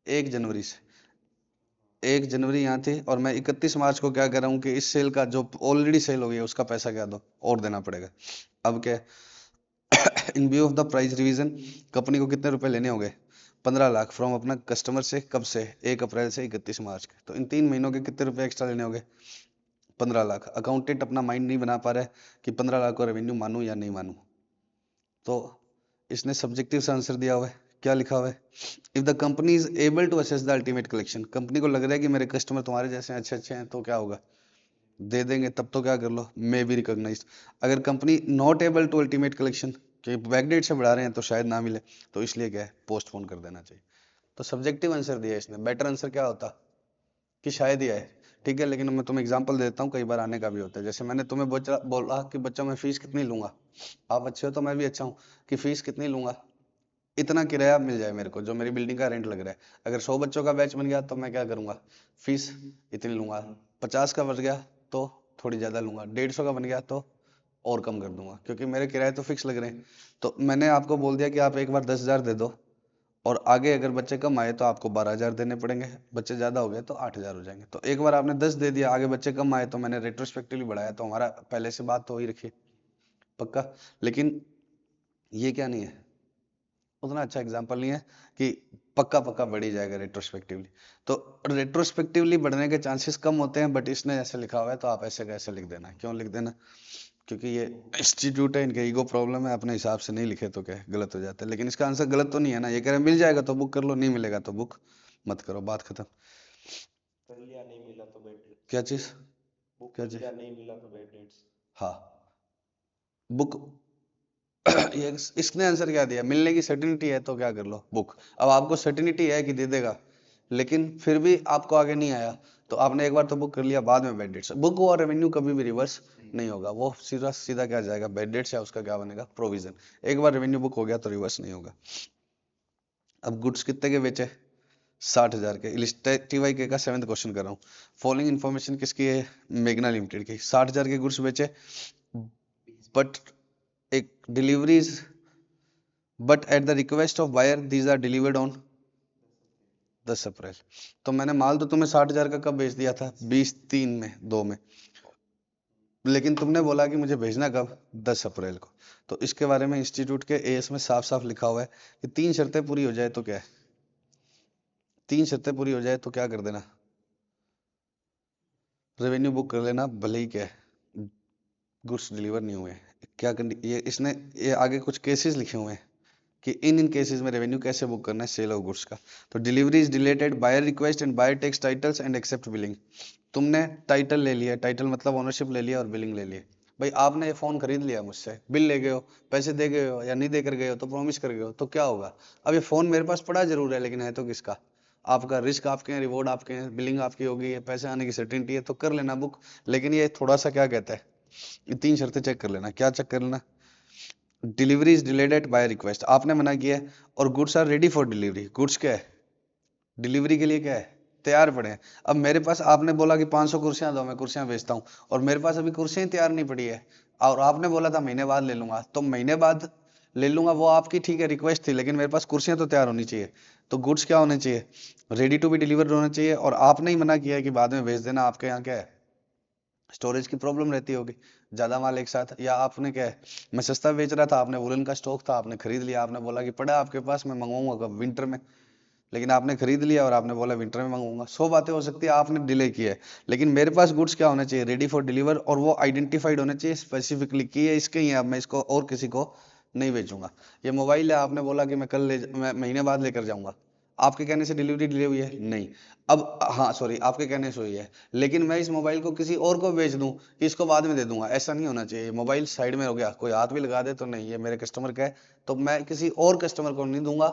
1 जनवरी से। 1 जनवरी यहाँ थी, और मैं 31 मार्च को क्या कर रहा हूँ कि इस सेल का जो ऑलरेडी सेल हो गया उसका पैसा क्या दो और देना पड़ेगा। अब क्या है? इन view of the price revision company को कितने रुपए लेने होंगे? 15 लाख फ्रॉम अपना कस्टमर से। कब से? 1 अप्रैल से 31 मार्च के। तो इन 3 महीनों के कितने रुपए एक्स्ट्रा लेने होंगे? 15 लाख। अकाउंटेंट अपना माइंड नहीं बना पा रहा है कि 15 लाख को रेवेन्यू मानूं या नहीं मानूं, तो इसने सब्जेक्टिव से आंसर दिया हुआ है। क्या लिखा हुआ है? If the company is able to assess the ultimate collection, company को लग रहा है कि मेरे कस्टमर तुम्हारे जैसे अच्छे अच्छे हैं, तो क्या होगा? दे देंगे। तब तो क्या कर लो, मे बी रिकॉग्नाइज्ड। अगर company not able to ultimate collection, कि बैकडेट से बढ़ा रहे हैं तो शायद ना मिले, तो इसलिए क्या है? पोस्टपोन कर देना चाहिए। तो सब्जेक्टिव आंसर दिया इसने। बेटर आंसर क्या होता? कि शायद ही आए। ठीक है, लेकिन मैं तुम्हें एग्जांपल देता हूँ, कई बार आने का भी होता है। जैसे मैंने तुम्हें बोला कि बच्चों मैं फीस कितनी लूंगा, आप अच्छे हो तो मैं भी अच्छा हूँ, कि फीस कितनी लूंगा? इतना किराया मिल जाए मेरे को, जो मेरी बिल्डिंग का रेंट लग रहा है। अगर 100 बच्चों का बैच बन गया तो मैं क्या करूंगा? फीस इतनी लूंगा। 50 का बच गया तो थोड़ी ज्यादा लूंगा। 150 का बन गया तो और कम कर दूंगा, क्योंकि मेरे किराए तो फिक्स लग रहे हैं। तो मैंने आपको बोल दिया कि आप एक बार 10,000 दे दो, और आगे अगर बच्चे कम आए तो आपको 12,000 देने पड़ेंगे। बच्चे ज्यादा हो गए तो 8,000 हो जाएंगे। तो एक बार आपने 10 दे दिया, आगे बच्चे कम आए तो मैंने रेट्रोस्पेक्टिवली बढ़ाया, तो हमारा पहले से बात तो हो ही रखी पक्का। लेकिन ये क्या नहीं है, उतना अच्छा एग्जाम्पल नहीं है कि पक्का पक्का बढ़ ही जाएगा रेट्रोस्पेक्टिवली। तो रेट्रोस्पेक्टिवली बढ़ने के चांसेस कम होते हैं, बट इसने ऐसे लिखा हुआ है तो आप ऐसे कैसे लिख देना। क्यों लिख देना? क्योंकि ये इंस्टीट्यूट है, इनके ईगो प्रॉब्लम है, अपने हिसाब से नहीं लिखे तो क्या है, गलत हो जाता है। लेकिन इसका आंसर गलत तो नहीं है ना। ये कह रहे मिल जाएगा तो बुक कर लो, नहीं मिलेगा तो बुक मत करो, बात खत्म। कर लिया नहीं मिला तो बैड डेट्स। क्या चीज? बुक क्या कर चीज? लिया नहीं मिला तो बैड डेट्स। हाँ, बुक। ये इसने आंसर क्या दिया? मिलने की सर्टिनिटी है तो क्या कर लो, बुक। अब आपको सर्टिनिटी है कि दे देगा, लेकिन फिर भी आपको आगे नहीं आया, तो आपने एक बार तो बुक कर लिया, बाद में बैड डेट्स। बुक और रेवेन्यू कभी भी रिवर्स नहीं होगा, वो सीधा सीधा क्या जाएगा? बैड डेट्स, या उसका क्या बनेगा? प्रोविजन। एक बार रेवेन्यू बुक हो गया तो रिवर्स नहीं होगा। अब गुड्स कितने के बेचे? 60,000 के। इलिस्ट्रेटिव आई के का 7th क्वेश्चन कर रहा हूँ। फॉलोइंग इन्फॉर्मेशन किसकी है? मेघना लिमिटेड की। 60,000 के गुड्स बेचे, बट एक deliveries, but at the request of buyer these are delivered on 10 April. तो मैंने माल तो तुम्हें 60,000 का कब भेज दिया था? 20/3 में, 2 में। लेकिन तुमने बोला कि मुझे भेजना कब? 10 अप्रैल को। तो इसके बारे में इंस्टीट्यूट के एएस में साफ साफ लिखा हुआ है कि 3 शर्तें पूरी हो जाए तो क्या है? 3 शर्तें पूरी हो जाए तो क्या कर देना? रेवेन्यू बुक कर लेना, भले ही क्या है, गुड्स डिलीवर नहीं हुए। क्या ये इसने ये आगे कुछ केसेस लिखे हुए हैं कि इन केसेस में रेवेन्यू कैसे बुक करना है सेल ऑफ गुड्स का। तो delivery is delayed, buyer request and buyer takes titles and accept billing. तुमने टाइटल ले लिया, टाइटल मतलब ओनरशिप ले लिया, और बिलिंग ले लिया। भाई आपने ये फोन खरीद लिया मुझसे, बिल ले गए हो, पैसे दे गए हो या नहीं देकर गए हो, तो प्रॉमिस कर गए हो, तो क्या होगा? अब ये फोन मेरे पास पड़ा जरूर है, लेकिन है तो किसका? आपका। रिस्क आपके हैं, रिवॉर्ड आपके हैं, बिलिंग आपकी होगी, पैसे आने की सर्टेनिटी है, तो कर लेना बुक। लेकिन ये थोड़ा सा क्या कहता है, ये 3 शर्तें चेक कर लेना। क्या चेक कर लेना? Delivery is delayed at by request, आपने मना किया है, और goods are ready for delivery. Goods क्या है? डिलीवरी के लिए क्या है? तैयार पड़े हैं। अब मेरे पास आपने बोला कि 500 कुर्सियां दो, मैं कुर्सियां बेचता हूँ, और मेरे पास अभी कुर्सियां ही तैयार नहीं पड़ी है, और आपने बोला था महीने बाद ले लूंगा, तो महीने बाद ले लूंगा वो आपकी ठीक है रिक्वेस्ट थी, लेकिन मेरे पास कुर्सियां तो तैयार होनी चाहिए। तो गुड्स क्या होने चाहिए? रेडी टू बी डिलीवर्ड होना चाहिए। और आपने ही मना किया है कि बाद में भेज देना। आपके यहाँ क्या है? स्टोरेज की प्रॉब्लम रहती होगी, ज्यादा माल एक साथ, या आपने क्या है, मैं सस्ता बेच रहा था, आपने वुलन का स्टॉक था, आपने खरीद लिया, आपने बोला कि पड़ा आपके पास, मैं मंगवाऊंगा कब? विंटर में। लेकिन आपने खरीद लिया और आपने बोला विंटर में मंगवाऊंगा। 100 बातें हो सकती है, आपने डिले किया है। लेकिन मेरे पास गुड्स क्या होने चाहिए? रेडी फॉर डिलीवर, और वो आइडेंटिफाइड होने चाहिए स्पेसिफिकली कि ये इसके ही है, अब मैं इसको और किसी को नहीं बेचूंगा। ये मोबाइल है, आपने बोला कि मैं महीने बाद लेकर जाऊंगा, आपके कहने से डिलीवरी डिले हुई है नहीं। अब हाँ सॉरी, आपके कहने से हुई है, लेकिन मैं इस मोबाइल को किसी और को बेच दूं कि इसको बाद में दे दूंगा, ऐसा नहीं होना चाहिए। मोबाइल साइड में हो गया, कोई हाथ भी लगा दे तो नहीं, ये मेरे कस्टमर का है तो मैं किसी और कस्टमर को नहीं दूंगा।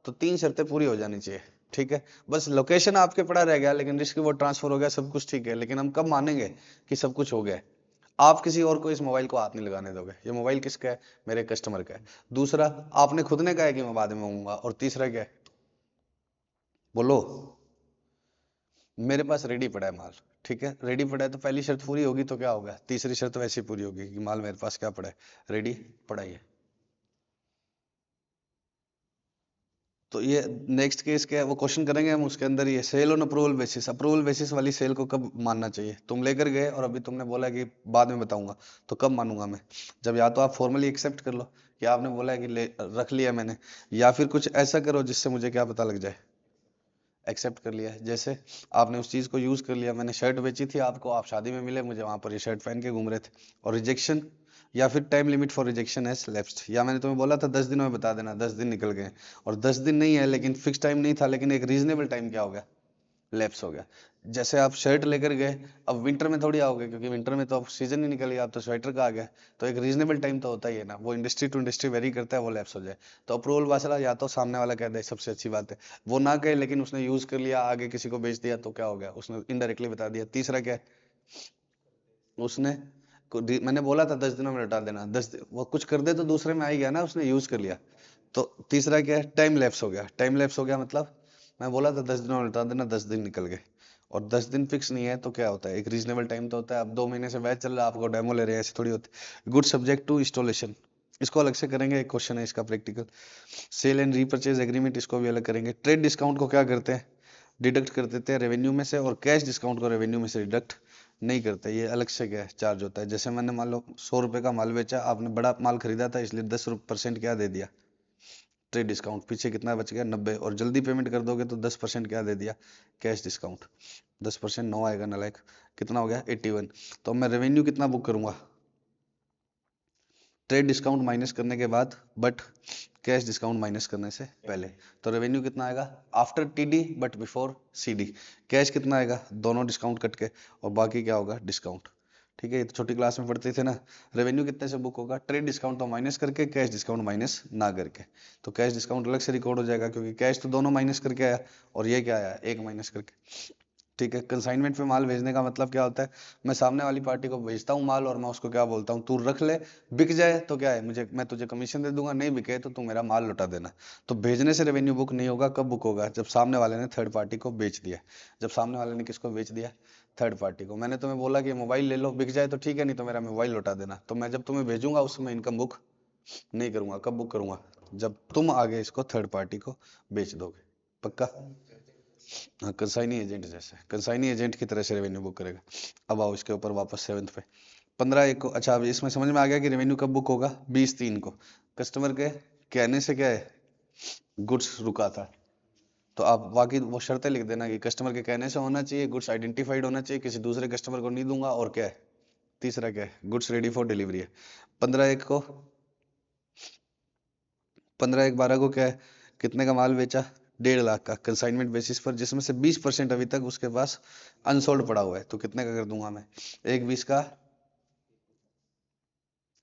तो 3 शर्तें पूरी हो जानी चाहिए, ठीक है। बस लोकेशन आपके पड़ा रह गया, लेकिन रिस्क वो ट्रांसफर हो गया, सब कुछ ठीक है, लेकिन हम कब मानेंगे कि सब कुछ हो गया है? आप किसी और को इस मोबाइल को हाथ नहीं लगाने दोगे। ये मोबाइल किसका है? मेरे कस्टमर का है। दूसरा, आपने खुद ने कहा है कि मैं बाद में मंगूंगा। और तीसरा क्या है, बोलो? मेरे पास रेडी पड़ा है माल, ठीक है, रेडी पड़ा है तो पहली शर्त पूरी होगी तो क्या होगा, तीसरी शर्त वैसे ही पूरी होगी कि माल मेरे पास क्या पड़ा है, रेडी पड़ा ही है। तो ये नेक्स्ट केस क्या है, वो क्वेश्चन करेंगे हम, उसके अंदर ये sale on approval basis, approval basis वाली सेल को कब मानना चाहिए? तुम लेकर गए और अभी तुमने बोला कि बाद में बताऊंगा, तो कब मानूंगा मैं? जब या तो आप फॉर्मली एक्सेप्ट कर लो कि आपने बोला है कि रख लिया मैंने, या फिर कुछ ऐसा करो जिससे मुझे क्या पता लग जाए, एक्सेप्ट कर लिया है। जैसे आपने उस चीज को यूज कर लिया, मैंने शर्ट बेची थी आपको, आप शादी में मिले मुझे, वहां पर ये शर्ट पहन के घूम रहे थे, और रिजेक्शन, या फिर time limit for rejection has lapsed, या मैंने तुम्हें बोला था 10 दिनों में बता देना, 10 दिन निकल गए, और 10 दिन नहीं है, लेकिन फिक्स टाइम नहीं था, लेकिन एक रीजनेबल टाइम क्या हो गया, लैप्स हो गया। जैसे आप शर्ट लेकर गए, अब विंटर में थोड़ी आओगे, क्योंकि विंटर में तो अब सीजन ही निकल गया, अब तो स्वेटर का आ गया, तो एक रीजनेबल टाइम तो होता ही है ना, वो इंडस्ट्री टू इंडस्ट्री वेरी करता है, वो लैप्स हो जाए। तो अप्रूवल वाला या तो सामने वाला कह दे, सबसे अच्छी बात है, वो ना कहे लेकिन उसने यूज कर लिया, आगे किसी को बेच दिया, तो क्या हो गया, उसने इनडायरेक्टली बता दिया। तीसरा क्या है, उसने मैंने बोला था 10 दिनों में लौटा देना, वो कुछ कर दे तो दूसरे में आ ही गया ना, उसने यूज कर लिया। तो तीसरा क्या है, टाइम लैप्स हो गया। टाइम लैप्स हो गया मतलब मैं बोला था 10 दिनों में लौटा देना, 10 दिन निकल गए, और 10 दिन फिक्स नहीं है तो क्या होता है, एक रीजनेबल टाइम तो होता है। अब 2 महीने से बैच चल रहा है, आपको डेमो ले रहे हैं, ऐसे थोड़ी होती। गुड सब्जेक्ट टू इंस्टॉलेशन, इसको अलग से करेंगे, एक क्वेश्चन है इसका practical. Sale and repurchase agreement, इसको भी अलग करेंगे। ट्रेड डिस्काउंट को क्या करते हैं, डिडक्ट कर देते हैं रेवेन्यू में से, और कैश डिस्काउंट को रेवेन्यू में से डिडक्ट नहीं करते, ये अलग से क्या है, चार्ज होता है। जैसे मैंने मान लो 100 रुपए का माल बेचा, आपने बड़ा माल खरीदा था इसलिए 10% क्या दे दिया, ट्रेड डिस्काउंट। पीछे कितना बच गया, 90, और जल्दी पेमेंट कर दोगे तो 10% क्या दे दिया, कैश डिस्काउंट। 10% 9 आएगा नालायक, कितना हो गया 81। तो अब मैं रेवेन्यू कितना बुक करूंगा, ट्रेड डिस्काउंट माइनस करने के बाद, बट कैश डिस्काउंट माइनस करने से पहले। तो रेवेन्यू कितना आएगा, after TD but before CD. Cash कितना आएगा, दोनों डिस्काउंट कट के, और बाकी क्या होगा, डिस्काउंट। ठीक है, ये तो छोटी क्लास में पढ़ते थे ना। रेवेन्यू कितने से बुक होगा, ट्रेड डिस्काउंट तो माइनस करके, कैश डिस्काउंट माइनस ना करके। तो कैश डिस्काउंट अलग से रिकॉर्ड हो जाएगा, क्योंकि कैश तो दोनों माइनस करके आया, और ये क्या आया, एक माइनस करके। ठीक है, कंसाइनमेंट पे माल भेजने का मतलब क्या होता है, मैं सामने वाली पार्टी को भेजता हूँ माल, और मैं उसको क्या बोलता हूँ, तू रख ले, बिक जाए तो क्या है, मैं तुझे कमीशन दे दूंगा, नहीं बिके तो तू मेरा माल लौटा देना। तो भेजने से रेवेन्यू बुक नहीं होगा, कब बुक होगा, जब सामने वाले ने थर्ड पार्टी को बेच दिया। जब सामने वाले ने किसको बेच दिया, थर्ड पार्टी को। मैंने तुम्हें बोला कि मोबाइल ले लो, बिक जाए तो ठीक है, नहीं तो मेरा मोबाइल लौटा देना, तो मैं जब तुम्हें भेजूंगा उस समय इनकम बुक नहीं करूंगा। कब बुक करूंगा, जब तुम आगे इसको थर्ड पार्टी को बेच दोगे। पक्का? हाँ, कंसाइनी एजेंट जैसे, कंसाइनी एजेंट की तरह से रेवेन्यू बुक करेगा। अब आओ इसके ऊपर वापस 7th पे, 15/1 को। अच्छा, अब इसमें समझ में आ गया कि रेवेन्यू कब बुक होगा, 20/3 को। कस्टमर के कहने से क्या है, गुड्स रुका था, तो आप बाकी वो शर्तें लिख देना कि कस्टमर के कहने से होना चाहिए, गुड्स आइडेंटिफाइड होना चाहिए, किसी दूसरे कस्टमर को नहीं दूंगा, और क्या है, तीसरा क्या है, गुड्स रेडी फॉर डिलीवरी है। 15/1 को, 15/1/12 को क्या है, कितने का माल बेचा, 1.5 लाख का कंसाइनमेंट बेसिस पर, जिसमें से 20% अभी तक उसके पास अनसोल्ड पड़ा हुआ है, तो कितने का कर दूंगा मैं, एक 20 का,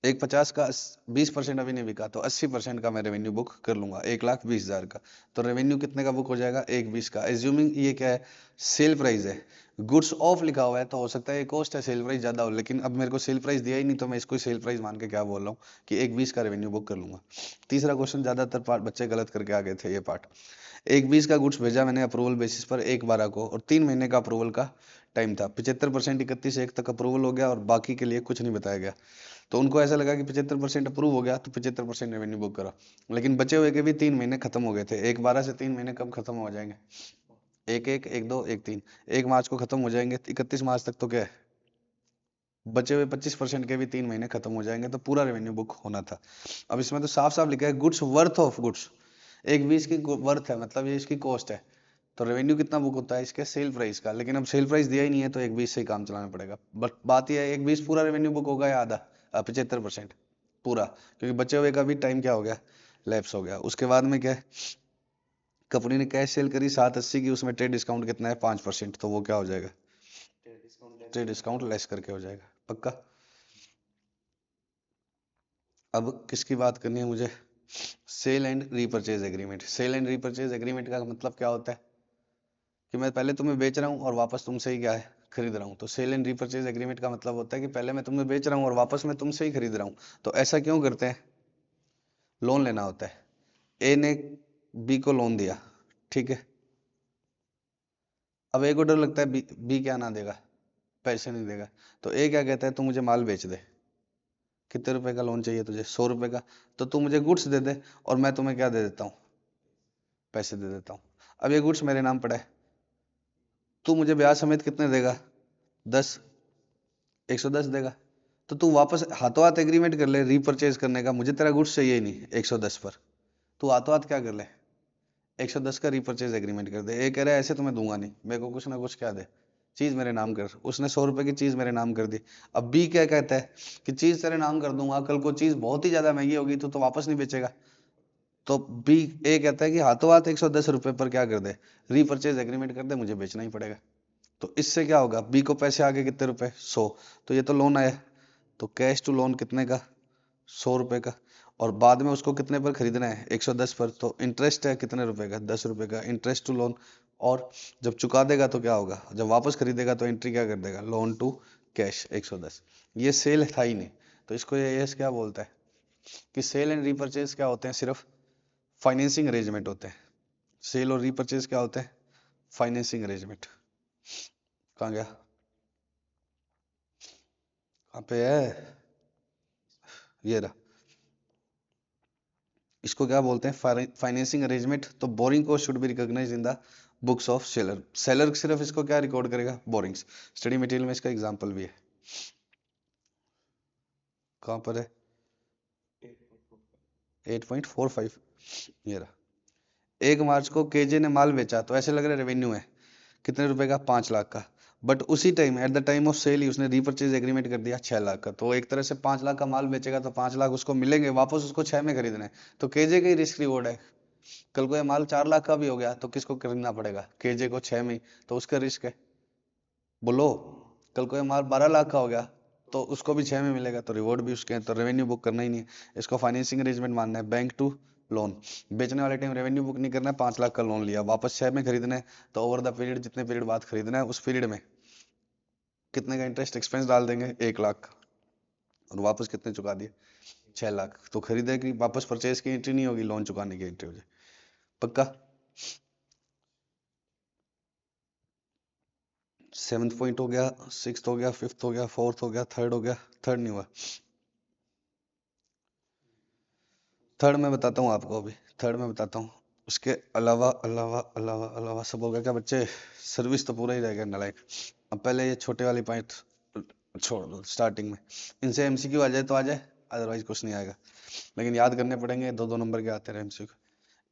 एक 50 का, 20% अभी नहीं बिका, तो 80% का मैं रेवेन्यू बुक कर लूंगा, 1,20,000 का। तो रेवेन्यू कितने का बुक हो जाएगा, 1,20 का। एज्यूमिंग ये क्या है, सेल प्राइस है, गुड्स ऑफ लिखा हुआ है, तो हो सकता है ये कॉस्ट है, सेल प्राइस ज्यादा हो, लेकिन अब मेरे को सेल प्राइस दिया ही नहीं, तो मैं इसको सेल प्राइस मान के क्या बोल रहा हूँ कि 1,20 का रेवेन्यू बुक कर लूंगा। तीसरा क्वेश्चन ज्यादातर पार्ट बच्चे गलत करके आ गए थे, ये पार्ट। 1,20 का गुड्स भेजा मैंने अप्रूवल बेसिस पर 1/12 को, और 3 महीने का अप्रूवल का टाइम था। 75% 31/1 तक अप्रूवल हो गया, और बाकी के लिए कुछ नहीं बताया गया। तो उनको ऐसा लगा कि 75% अप्रूव हो गया, तो 75% रेवेन्यू बुक करा, लेकिन बचे हुए के भी 3 महीने खत्म हो गए थे। 1/12 से 3 महीने कब खत्म हो जाएंगे, 1/1, 1/2, 1/3, 1 मार्च को खत्म हो जाएंगे, 31 मार्च तक तो क्या है, बचे हुए 25% के भी 3 महीने खत्म हो जाएंगे, तो पूरा रेवेन्यू बुक होना था। अब इसमें तो साफ साफ लिखा है गुड्स वर्थ ऑफ गुड्स, 1,20 की वर्थ है, मतलब ये इसकी कॉस्ट है। तो रेवेन्यू कितना बुक होता है इसके, सेल प्राइस का, लेकिन अब सेल प्राइस दिया ही नहीं है, तो 1,20 से ही काम चलाना पड़ेगा। बट बात यह है, 1,20 पूरा रेवेन्यू बुक होगा या आधा, 75%, पूरा, क्योंकि बचे हुए का भी टाइम क्या हो गया, लैप्स हो गया। उसके बाद में क्या है, कंपनी ने कैश सेल करी 780 की, उसमें ट्रेड डिस्काउंट कितना है 5%, तो वो क्या हो जाएगा, ट्रेड डिस्काउंट लेस ट्रेड करके डिस्काउंट हो लेस करके हो जाएगा। पक्का। अब किसकी बात करनी है मुझे, sale and repurchase agreement. Sale and repurchase agreement का मतलब क्या होता है कि मैं पहले तुम्हें बेच रहा हूँ और वापस तुमसे ही क्या है, खरीद रहा हूँ। तो सेल एंड रीपरचेज एग्रीमेंट का मतलब होता है कि पहले मैं तुम्हें बेच रहा हूँ और वापस मैं तुमसे ही खरीद रहा हूँ। तो ऐसा क्यों करते हैं, लोन लेना होता है। ए ने बी को लोन दिया, ठीक है। अब ए को डर लगता है बी क्या ना देगा, पैसे नहीं देगा। तो ए क्या कहता है, तू मुझे माल बेच दे। कितने रुपए का लोन चाहिए तुझे, 100 रुपए का। तो तू मुझे गुड्स दे दे और मैं तुम्हें क्या दे देता हूँ, पैसे दे देता हूँ। अब ये गुड्स मेरे नाम पड़ा है, तू मुझे ब्याज समेत कितने देगा, 10, 110 देगा। तो तू वापस हाथों हाथ एग्रीमेंट कर ले रीपरचेज करने का, मुझे तेरा गुड्स चाहिए ही नहीं 110 पर। तू हाथों हाथ क्या कर ले, 110 का रीपरचेज एग्रीमेंट कर दे। ये कह रहा है ऐसे तुम्हें दूंगा नहीं, मेरे को कुछ ना कुछ क्या दे, चीज मेरे नाम कर। उसने 100 रुपए की चीज मेरे नाम कर दी। अब बी क्या कहता है कि चीज तेरे नाम कर दूंगा, कल को चीज बहुत ही ज्यादा महंगी होगी तो वापस नहीं बेचेगा। तो बी ए कहता है कि हाथों हाथ 110 रुपए पर क्या कर दे, रीपरचेज एग्रीमेंट कर दे, मुझे बेचना ही पड़ेगा। तो इससे क्या होगा, बी को पैसे आगे कितने रुपए, 100। तो ये तो लोन आया, तो कैश टू लोन कितने का, 100 रुपए का। और बाद में उसको कितने पर खरीदना है, 110 पर। तो इंटरेस्ट है कितने रुपए का, 10 रुपए का इंटरेस्ट टू लोन। और जब चुका देगा तो क्या होगा, जब वापस खरीदेगा तो एंट्री क्या कर देगा, लोन टू कैश 110। ये सेल था ही नहीं। तो इसको ये एस क्या बोलता है कि सेल एंड रीपरचेज क्या होते हैं, सिर्फ फाइनेंसिंग अरेंजमेंट होते हैं। सेल और रीपरचेज क्या होते हैं, फाइनेंसिंग अरेंजमेंट। कहाँ गया, कहाँ पे है, ये रहा। इसको क्या बोलते हैं, फाइनेंसिंग अरेंजमेंट। तो borrowing cost should be recognised in the books of seller. Seller सिर्फ इसको क्या रिकॉर्ड करेगा, बोरिंग्स। स्टडी मटेरियल में इसका एग्जांपल भी है, कहाँ पर है, 8.45, ये रहा। 1 मार्च को केजे ने माल बेचा, तो ऐसे लग रहा है रेवेन्यू है कितने रुपए का, 5 लाख का। बट उसी time at the time of sale ही उसने रीपरचेज एग्रीमेंट कर दिया 6 लाख का। तो एक तरह से 5 लाख का माल बेचेगा तो 5 लाख उसको मिलेंगे, वापस उसको 6 में खरीदना है। तो केजे का ही रिस्क रिवॉर्ड है। कल को ये माल 4 लाख का भी हो गया तो किसको खरीदना पड़ेगा, केजे को 6 में ही। तो उसका रिस्क है, बोलो। कल को ये माल 12 लाख का हो गया तो उसको भी 6 में मिलेगा, तो रिवॉर्ड भी उसके हैं, तो रेवेन्यू बुक करना ही नहीं है। इसको फाइनेंसिंग अरेंजमेंट मानना है, बैंक टू लोन। बेचने वाले टाइम रेवेन्यू बुक नहीं करना है, 5 लाख का लोन लिया, वापस 6 में खरीदना है। तो ओवर द पीरियड, जितने पीरियड बाद खरीदना है उस पीरियड में कितने का इंटरेस्ट एक्सपेंस डाल देंगे, 1 लाख। और वापस कितने चुका दिए, 6 लाख। तो खरीदे की वापस परचेज की एंट्री नहीं होगी, लोन चुकाने की एंट्री हो जाए। पक्का। 7th पॉइंट हो गया, 6th हो गया, 5th हो गया, 4th हो गया, 3rd हो गया। 3rd नहीं हुआ, 3rd मैं बताता हूँ आपको अभी। 3rd मैं बताता हूँ। उसके अलावा अलावा अलावा अलावा सब हो गया क्या बच्चे, सर्विस तो पूरा ही रह गया नालायक। अब पहले ये छोटे वाली पॉइंट छोड़ दो स्टार्टिंग में, इनसे एमसीक्यू आ जाए तो आ जाए, अदरवाइज कुछ नहीं आएगा। लेकिन याद करने पड़ेंगे, 2-2 नंबर के आते रहे एमसीक्यू।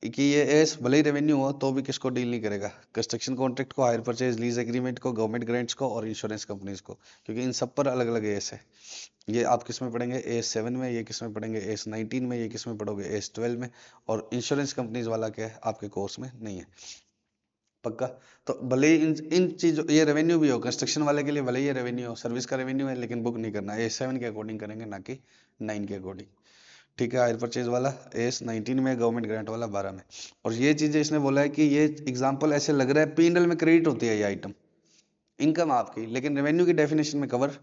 कि ये एस भले ही रेवेन्यू हो तो भी किसको डील नहीं करेगा, कंस्ट्रक्शन कॉन्ट्रैक्ट को, हायर परचेज लीज एग्रीमेंट को, गवर्नमेंट ग्रांट्स को और इंश्योरेंस कंपनीज को, क्योंकि इन सब पर अलग अलग एस है। ये आप किस में पढ़ेंगे, एस 7 में, ये किस में पढ़ेंगे, एस 19 में, ये किस में पढ़ोगे, एस 12 में। और इंश्योरेंस कंपनीज वाला क्या है आपके कोर्स में नहीं है। पक्का। तो भले ही इन चीजों, ये रेवेन्यू भी हो कंस्ट्रक्शन वाले के लिए, भले ही ये रेवेन्यू हो, सर्विस का रेवेन्यू है, लेकिन बुक नहीं करना, एस 7 के अकॉर्डिंग करेंगे ना कि 9 के अकॉर्डिंग। ठीक है। हायर परचेज वाला एस 19 में, गवर्नमेंट ग्रांट वाला 12 में। और ये चीजें इसने बोला है कि ये एग्जाम्पल ऐसे लग रहा है पीएनएल में क्रेडिट होती है ये आइटम, इनकम आपकी, लेकिन रेवेन्यू की डेफिनेशन में कवर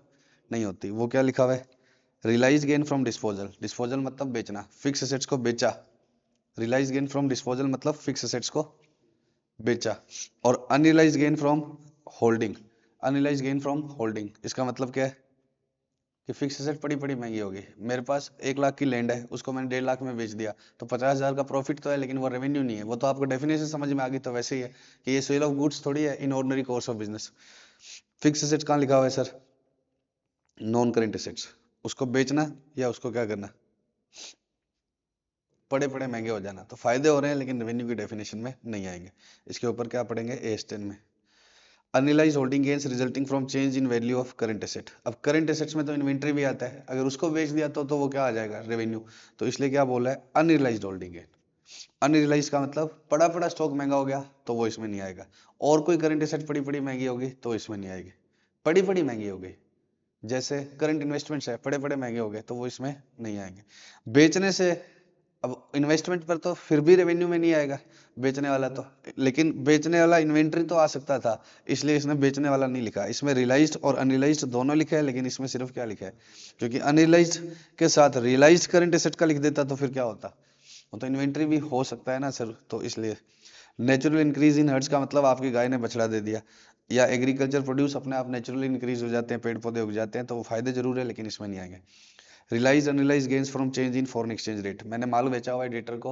नहीं होती। वो क्या लिखा हुआ है, realise gain from disposal. Disposal मतलब बेचना, फिक्स एसेट्स को बेचा। रियलाइज गेन फ्रॉम डिस्पोजल मतलब फिक्स एसेट्स को बेचा। और unrealise gain from holding, unrealise gain from holding इसका मतलब क्या है कि फिक्स एसेट पड़ी पड़ी महंगी होगी। मेरे पास 1 लाख की लैंड है, उसको मैंने 1.5 लाख में बेच दिया, तो 50,000 का प्रॉफिट तो है, लेकिन वो रेवेन्यू नहीं है। वो तो आपको डेफिनेशन समझ में आ गई। तो वैसे ही है कि ये सेल ऑफ गुड्स थोड़ी है इन ordinary course of business. Fix assets कहाँ लिखा हुआ है सर, नॉन करेंट एसेट्स। उसको बेचना या उसको क्या करना, पड़े पड़े महंगे हो जाना। तो फायदे हो रहे हैं लेकिन रेवेन्यू की डेफिनेशन में नहीं आएंगे। इसके ऊपर क्या पढ़ेंगे, एस 10 में। Unrealised holding gains resulting from change in value of current asset. अब करंट एसेट्स में तो इन्वेंट्री भी आता है, अगर उसको बेच दिया तो वो क्या आ जाएगा, रेवेन्यू। तो इसलिए क्या बोला है, अनरियलाइज्ड होल्डिंग गेन। अनरियलाइज का मतलब पड़ा पड़ा स्टॉक महंगा हो गया तो वो इसमें नहीं आएगा, और कोई करंट एसेट पड़ी पड़ी महंगी होगी तो इसमें नहीं आएगी। पड़ी पड़ी महंगी हो गई, जैसे करंट इन्वेस्टमेंट्स है, पड़े पड़े महंगे हो गए तो वो इसमें नहीं आएंगे। बेचने से, अब इन्वेस्टमेंट पर तो फिर भी रेवेन्यू में नहीं आएगा बेचने वाला तो, लेकिन बेचने वाला इन्वेंट्री तो आ सकता था, इसलिए इसने बेचने वाला नहीं लिखा। इसमें रियलाइज्ड और अनरियलाइज्ड दोनों लिखा है, लेकिन इसमें सिर्फ क्या लिखा है, क्योंकि अनरियलाइज्ड के साथ रियलाइज्ड करंट एसेट का लिख देता तो फिर क्या होता, वो तो इन्वेंट्री भी हो सकता है ना सर, तो इसलिए। नेचुरल इंक्रीज इन हर्ट्स का मतलब आपकी गाय ने बछड़ा दे दिया, या एग्रीकल्चर प्रोड्यूस अपने आप नेचुरली इंक्रीज हो जाते हैं, पेड़ पौधे उग जाते हैं, तो वो फायदे जरूर है लेकिन इसमें नहीं आएंगे। Realise unrealise gains from change in foreign exchange rate, मैंने माल बेचा हुआ है डेटर को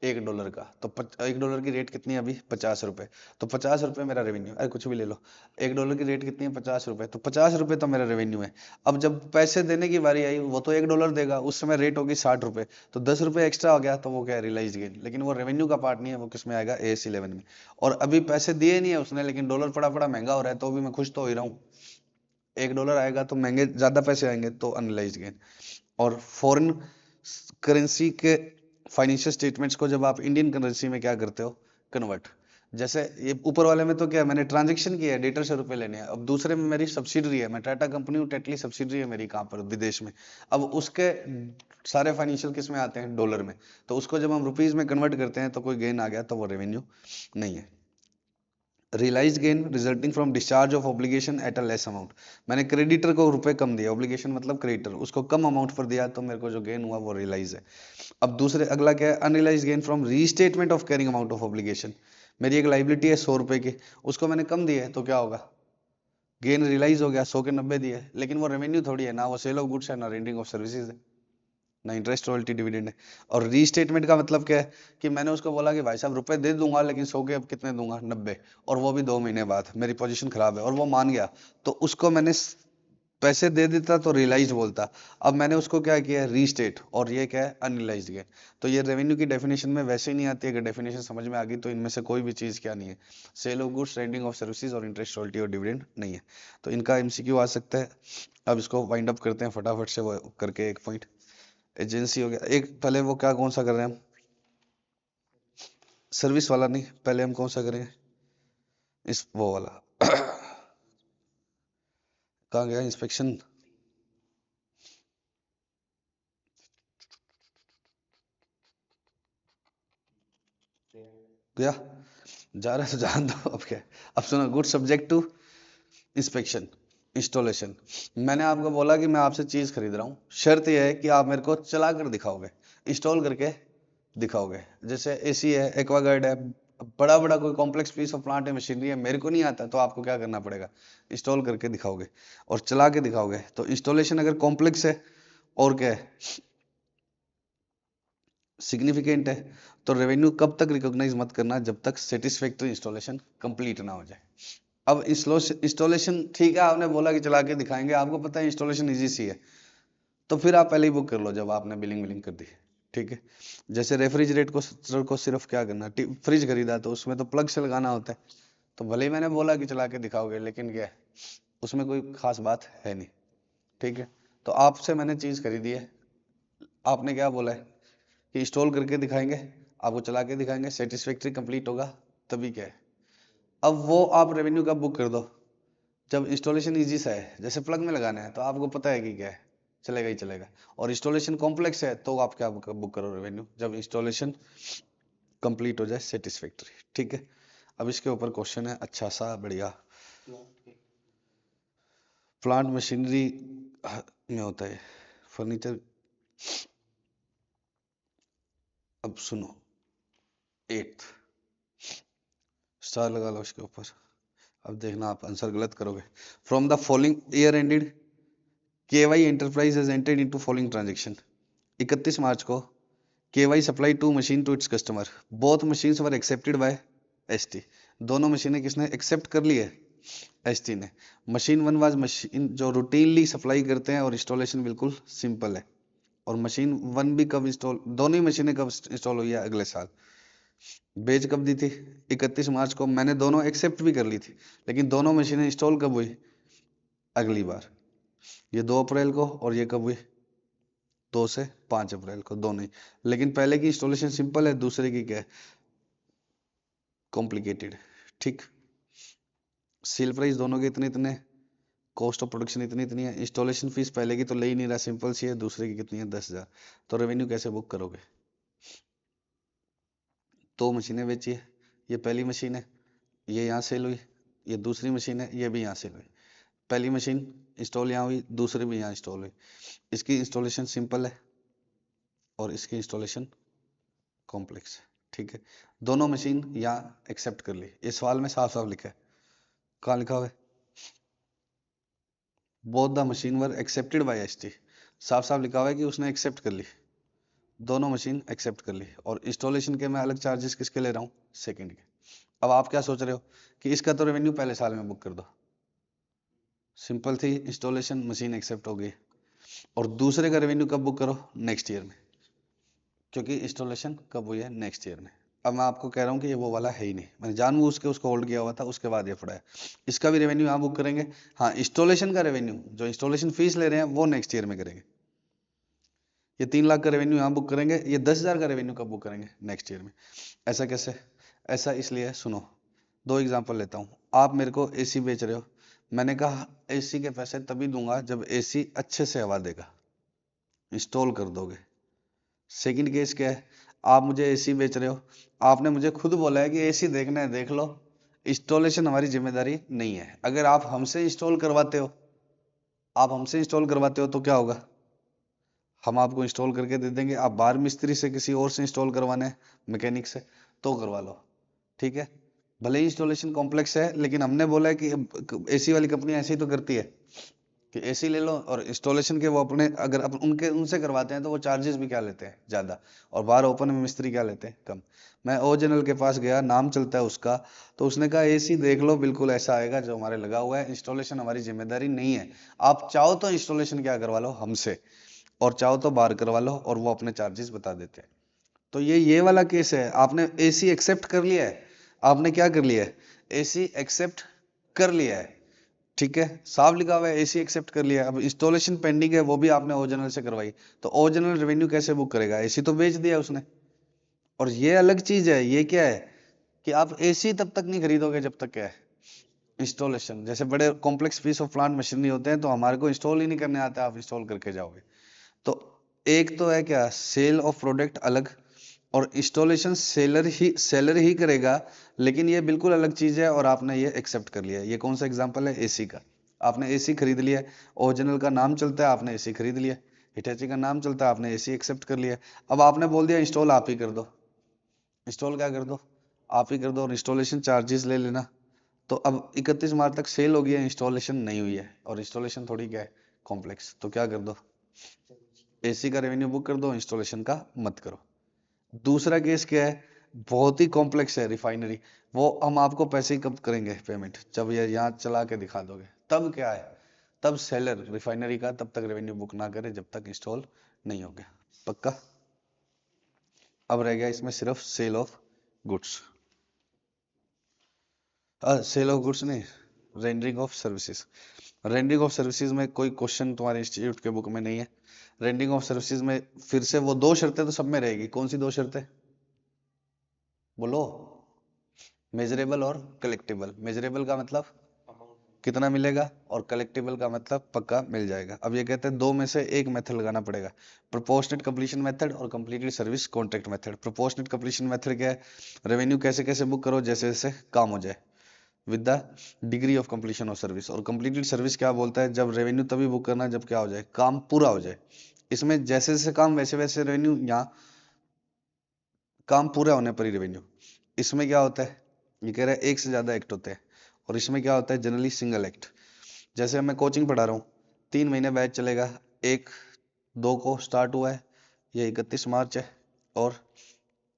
$1 का, तो $1 की रेट कितनी है अभी, 50 रुपए, तो 50 रुपए मेरा रेवेन्यू। अरे कुछ भी ले लो, $1 की रेट कितनी है, 50 रुपए, तो 50 रुपए तो मेरा रेवेन्यू है। अब जब पैसे देने की बारी आई, वो तो $1 देगा, उस समय रेट होगी 60 रुपए, तो 10 रुपए एक्स्ट्रा हो गया, तो वो क्या है, रियलाइज गेन। लेकिन वो रेवेन्यू का पार्ट नहीं है, वो किस में आएगा, AS11 में। और अभी पैसे दिए नहीं है उसने, लेकिन डॉलर पड़ा पड़ा महंगा हो रहा है, तो भी मैं खुश तो हो ही रहा हूँ। $1 आएगा तो महंगे ज्यादा पैसे आएंगे, तो अनरियलाइज गेन। और फॉरेन करेंसी के फाइनेंशियल स्टेटमेंट्स को जब आप इंडियन करेंसी में क्या करते हो, कन्वर्ट। जैसे ये ऊपर वाले में तो क्या है, मैंने ट्रांजेक्शन किया है, डेटर से रुपए लेने हैं। अब दूसरे में मेरी सब्सिडरी है, मैं टाटा कंपनी हूँ, टेटली सब्सिडरी है मेरी, कहाँ पर, विदेश में। अब उसके सारे फाइनेंशियल किस में आते हैं, डॉलर में, तो उसको जब हम रुपीज में कन्वर्ट करते हैं तो कोई गेन आ गया तो वो रेवेन्यू नहीं है। Realise gain resulting from discharge of obligation at a less amount, मैंने क्रेडिटर को रुपए कम दिया, ऑब्लिगेशन मतलब क्रेडिटर, उसको कम अमाउंट पर दिया, तो मेरे को जो गेन हुआ वो रियलाइज है। अब दूसरे अगला क्या है, unrealise gain from restatement of carrying amount of obligation, मेरी एक लाइबिलिटी है 100 रुपए की, उसको मैंने कम दी है तो क्या होगा, गेन रियलाइज हो गया, 100 के 90 दिए, लेकिन वो रेवेन्यू थोड़ी है ना, वो सेल ऑफ गुड्स है ना रेंडिंग ऑफ सर्विसेज है, ना इंटरेस्ट रॉयल्टी डिविडेंड है। और रीस्टेटमेंट का मतलब क्या है, कि मैंने उसको बोला कि भाई साहब रुपए दे दूंगा, लेकिन 100 के अब कितने दूंगा, 90, और वो भी 2 महीने बाद, मेरी पोजीशन खराब है, और वो मान गया, तो उसको मैंने पैसे दे देता तो रियलाइज बोलता। अब मैंने उसको क्या किया है, रीस्टेट, और ये क्या है, अनरियलाइज्ड गेन। तो ये रेवेन्यू की डेफिनेशन में वैसे ही नहीं आती है, अगर डेफिनेशन समझ में आ गई तो इनमें से कोई भी चीज क्या नहीं है, sale of goods, rendering of services और इंटरेस्ट रॉयल्टी और डिविडेंड नहीं है। तो इनका MCQ आ सकता है। अब इसको वाइंड अप करते हैं फटाफट से, वो करके एक पॉइंट। एजेंसी हो गया एक, पहले वो क्या कौन सा कर रहे हैं हम, सर्विस वाला नहीं, पहले हम कौन सा करेंगे, इस वो वाला कहाँ गया, इंस्पेक्शन, गया, जा रहा है तो जान दो, अब क्या है। अब सुनो, good subject to inspection, installation. मैंने आपको बोला कि मैं आपसे चीज खरीद रहा हूँ, शर्त यह है कि आप मेरे को चला कर दिखाओगे, इंस्टॉल करके दिखाओगे। जैसे AC है, एक्वागार्ड है, बड़ा बड़ा कोई कॉम्प्लेक्स पीस ऑफ प्लांट है, मशीनरी है, मेरे को नहीं आता, तो आपको क्या करना पड़ेगा, इंस्टॉल करके दिखाओगे और चला के दिखाओगे। तो इंस्टॉलेशन अगर कॉम्प्लेक्स है और क्या है, सिग्निफिकेंट है, तो रेवेन्यू कब तक रिकॉग्नाइज मत करना, जब तक सेटिस्फैक्टरी इंस्टॉलेशन कंप्लीट ना हो जाए। अब इंस्टॉलेशन ठीक है, आपने बोला कि चला के दिखाएंगे, आपको पता है इंस्टॉलेशन इजी सी है, तो फिर आप पहले ही बुक कर लो जब आपने बिलिंग विलिंग कर दी, ठीक है। जैसे रेफ्रिजरेट को सिर्फ क्या करना, फ्रिज खरीदा तो उसमें तो प्लग से लगाना होता है, तो भले ही मैंने बोला कि चला के दिखाओगे, लेकिन क्या है, उसमें कोई खास बात है नहीं, ठीक है। तो आपसे मैंने चीज खरीदी है, आपने क्या बोला है कि इंस्टॉल करके दिखाएंगे, आपको चला के दिखाएंगे, सेटिस्फैक्टरी कंप्लीट होगा तभी क्या है। अब वो आप रेवेन्यू का बुक कर दो जब इंस्टॉलेशन इजी सा है, जैसे प्लग में लगाना है तो आपको पता है कि क्या है, चलेगा ही चलेगा। और इंस्टॉलेशन कॉम्प्लेक्स है तो आप क्या बुक करो रेवेन्यू, जब इंस्टॉलेशन कंप्लीट हो जाए सेटिस्फैक्टरी, ठीक है। अब इसके ऊपर क्वेश्चन है अच्छा सा बढ़िया, प्लांट मशीनरी में होता है फर्नीचर। अब सुनो, 8 स्टार लगा लो इसके ऊपर। अब देखना आप आंसर गलत करोगे। From the following year ended KY enterprise has entered into following transaction. 31 March को KY supply 2 machine to its customer, both machines were accepted by ST। दोनों मशीनें किसने एक्सेप्ट कर ली है, ST ने। मशीन 1 वाज मशीन जो रूटीनली सप्लाई करते हैं और इंस्टॉलेशन बिल्कुल सिंपल है। और मशीन 1 भी कब इंस्टॉल, दोनों ही मशीनें कब इंस्टॉल हुई है, अगले साल। बेच कब दी थी? 31 मार्च को। मैंने दोनों एक्सेप्ट भी कर ली थी, लेकिन दोनों मशीनें इंस्टॉल कब हुई? अगली बार। ये 2 अप्रैल को और ये कब हुई? 2 से 5 अप्रैल को, दोनों ही। लेकिन पहले की इंस्टॉलेशन सिंपल है, दूसरे की क्या है? कॉम्प्लिकेटेड। ठीक। सेल प्राइस दोनों के इतने इतने, कॉस्ट ऑफ प्रोडक्शन इतनी इतनी है, इंस्टॉलेशन फीस पहले की तो ले ही नहीं रहा, सिंपल सी है, दूसरे की कितनी है? 10,000। तो रेवेन्यू कैसे बुक करोगे? 2 मशीनें बेची है, ये पहली मशीन है, ये यहाँ सेल हुई। ये दूसरी मशीन है, ये भी यहाँ सेल हुई। पहली मशीन इंस्टॉल यहाँ हुई, दूसरी भी यहाँ इंस्टॉल हुई। इसकी इंस्टॉलेशन सिंपल है और इसकी इंस्टॉलेशन कॉम्प्लेक्स है। ठीक है, दोनों मशीन यहाँ एक्सेप्ट कर ली। इस सवाल में साफ साफ लिखा है। कहाँ लिखा हुआ है? Both the machine were accepted bye ST. साफ साफ लिखा हुआ है कि उसने एक्सेप्ट कर ली, दोनों मशीन एक्सेप्ट कर ली। और इंस्टॉलेशन के मैं अलग चार्जेस किसके ले रहा हूँ? सेकंड के। अब आप क्या सोच रहे हो कि इसका तो रेवेन्यू पहले साल में बुक कर दो। सिंपल थी, इंस्टॉलेशन मशीन एक्सेप्ट हो गई। और दूसरे का रेवेन्यू कब बुक करो? नेक्स्ट ईयर में, क्योंकि इंस्टॉलेशन कब हुई है? नेक्स्ट ईयर में। अब मैं आपको कह रहा हूँ कि ये वो वाला है ही नहीं, मैंने जानबूझ के उसको होल्ड किया हुआ था, उसके बाद ये पड़ा है। इसका भी रेवेन्यू यहाँ बुक करेंगे। हाँ, इंस्टॉलेशन का रेवेन्यू, जो इंस्टॉलेशन फीस ले रहे हैं, वो नेक्स्ट ईयर में करेंगे। ये 3 लाख का रेवेन्यू यहाँ बुक करेंगे, ये 10,000 का रेवेन्यू कब बुक करेंगे? नेक्स्ट ईयर में। ऐसा कैसे? ऐसा इसलिए, सुनो, 2 एग्जांपल लेता हूँ। आप मेरे को एसी बेच रहे हो, मैंने कहा एसी के पैसे तभी दूंगा जब एसी अच्छे से हवा देगा, इंस्टॉल कर दोगे। सेकंड केस क्या है? आप मुझे एसी बेच रहे हो, आपने मुझे खुद बोला है कि एसी देखना है देख लो, इंस्टॉलेशन हमारी जिम्मेदारी नहीं है। अगर आप हमसे इंस्टॉल करवाते हो, तो क्या होगा? हम आपको इंस्टॉल करके दे देंगे, आप बाहर मिस्त्री से किसी और से इंस्टॉल करवाने हैं, मैकेनिक से, तो करवा लो। ठीक है, भले ही इंस्टॉलेशन कॉम्प्लेक्स है, लेकिन हमने बोला है कि एसी वाली कंपनी ऐसे ही तो करती है कि एसी ले लो और इंस्टॉलेशन के वो अपने, अगर उनके उनसे करवाते हैं तो वो चार्जेस भी क्या लेते हैं? ज़्यादा। और बाहर ओपन में मिस्त्री क्या लेते हैं? कम। मैं ओरिजिनल के पास गया, नाम चलता है उसका, तो उसने कहा एसी देख लो, बिल्कुल ऐसा आएगा जो हमारे लगा हुआ है, इंस्टॉलेशन हमारी जिम्मेदारी नहीं है। आप चाहो तो इंस्टॉलेशन क्या करवा लो हमसे, और चाहो तो बाहर करवा लो, और वो अपने चार्जेस बता देते हैं। तो ये वाला केस है। आपने एसी एक्सेप्ट कर लिया है, आपने क्या कर लिया है? एसी एक्सेप्ट कर लिया है। ठीक है, साफ लिखा हुआ है, एसी एक्सेप्ट कर लिया है। अब इंस्टॉलेशन पेंडिंग है, वो भी आपने ओरिजिनल से करवाई, तो ओरिजिनल रेवेन्यू कैसे बुक करेगा? एसी तो बेच दिया उसने। और ये अलग चीज है, ये क्या है कि आप एसी तब तक नहीं खरीदोगे जब तक क्या है? इंस्टॉलेशन। जैसे बड़े complex piece of plant machinery होते हैं, तो हमारे को इंस्टॉल ही नहीं करने आता, आप इंस्टॉल करके जाओगे। तो एक तो है क्या, सेल ऑफ प्रोडक्ट अलग, और इंस्टॉलेशन सेलर ही करेगा, लेकिन ये बिल्कुल अलग चीज है, और आपने ये एक्सेप्ट कर लिया है। ये कौन सा एग्जांपल है? एसी का। आपने एसी खरीद लिया, ओरिजिनल का नाम चलता है, आपने एसी खरीद लिया। हिटैची का नाम चलता है, आपने एसी एक्सेप्ट कर लिया। अब आपने बोल दिया इंस्टॉल आप ही कर दो। इंस्टॉल क्या कर दो? आप ही कर दो, और इंस्टॉलेशन चार्जेस ले लेना। तो अब 31 मार्च तक सेल हो गया, इंस्टॉलेशन नहीं हुई है, और इंस्टॉलेशन थोड़ी क्या है? कॉम्प्लेक्स। तो क्या कर दो? एसी का रेवेन्यू बुक कर दो, इंस्टॉलेशन का मत करो। दूसरा केस क्या है? बहुत ही कॉम्प्लेक्स है, रिफाइनरी। वो हम आपको पैसे ही कब करेंगे पेमेंट? जब ये यहाँ चला के दिखा दोगे, तब क्या है? तब सेलर रिफाइनरी का तब तक रेवेन्यू बुक ना करे जब तक इंस्टॉल नहीं हो गया। पक्का? अब रह गया इसमें सिर्फ sale of goods. Sale of goods नहीं, rendering of services. Rendering of services में कोई क्वेश्चन तुम्हारे इंस्टीट्यूट के बुक में नहीं है। रेंडरिंग ऑफ सर्विसेज में फिर से वो 2 शर्तें तो सब में रहेगी। कौन सी 2 शर्तें? बोलो। मेजरेबल और कलेक्टिबल। मेजरेबल का मतलब अमाउंट। कितना मिलेगा, और कलेक्टिबल का मतलब पक्का मिल जाएगा। अब ये कहते हैं 2 में से एक मेथड लगाना पड़ेगा, प्रोपोर्शनेट कंप्लीशन मेथड और completed service contract method. Proportionate completion method क्या है? रेवेन्यू कैसे कैसे बुक करो? जैसे जैसे काम हो जाए, with the degree of completion of service. और कंप्लीटेड सर्विस क्या बोलता है? जब रेवेन्यू तभी बुक करना जब क्या हो जाए? काम पूरा हो जाए। इसमें जैसे जैसे काम वैसे वैसे रेवेन्यू, यहाँ काम पूरा होने पर ही रेवेन्यू। इसमें क्या होता है? ये कह रहा है एक से ज्यादा एक्ट होते हैं, और इसमें क्या होता है? Generally single act. जैसे मैं कोचिंग पढ़ा रहा हूँ, 3 महीने बैच चलेगा, 1/2 को स्टार्ट हुआ है, ये 31 मार्च है, और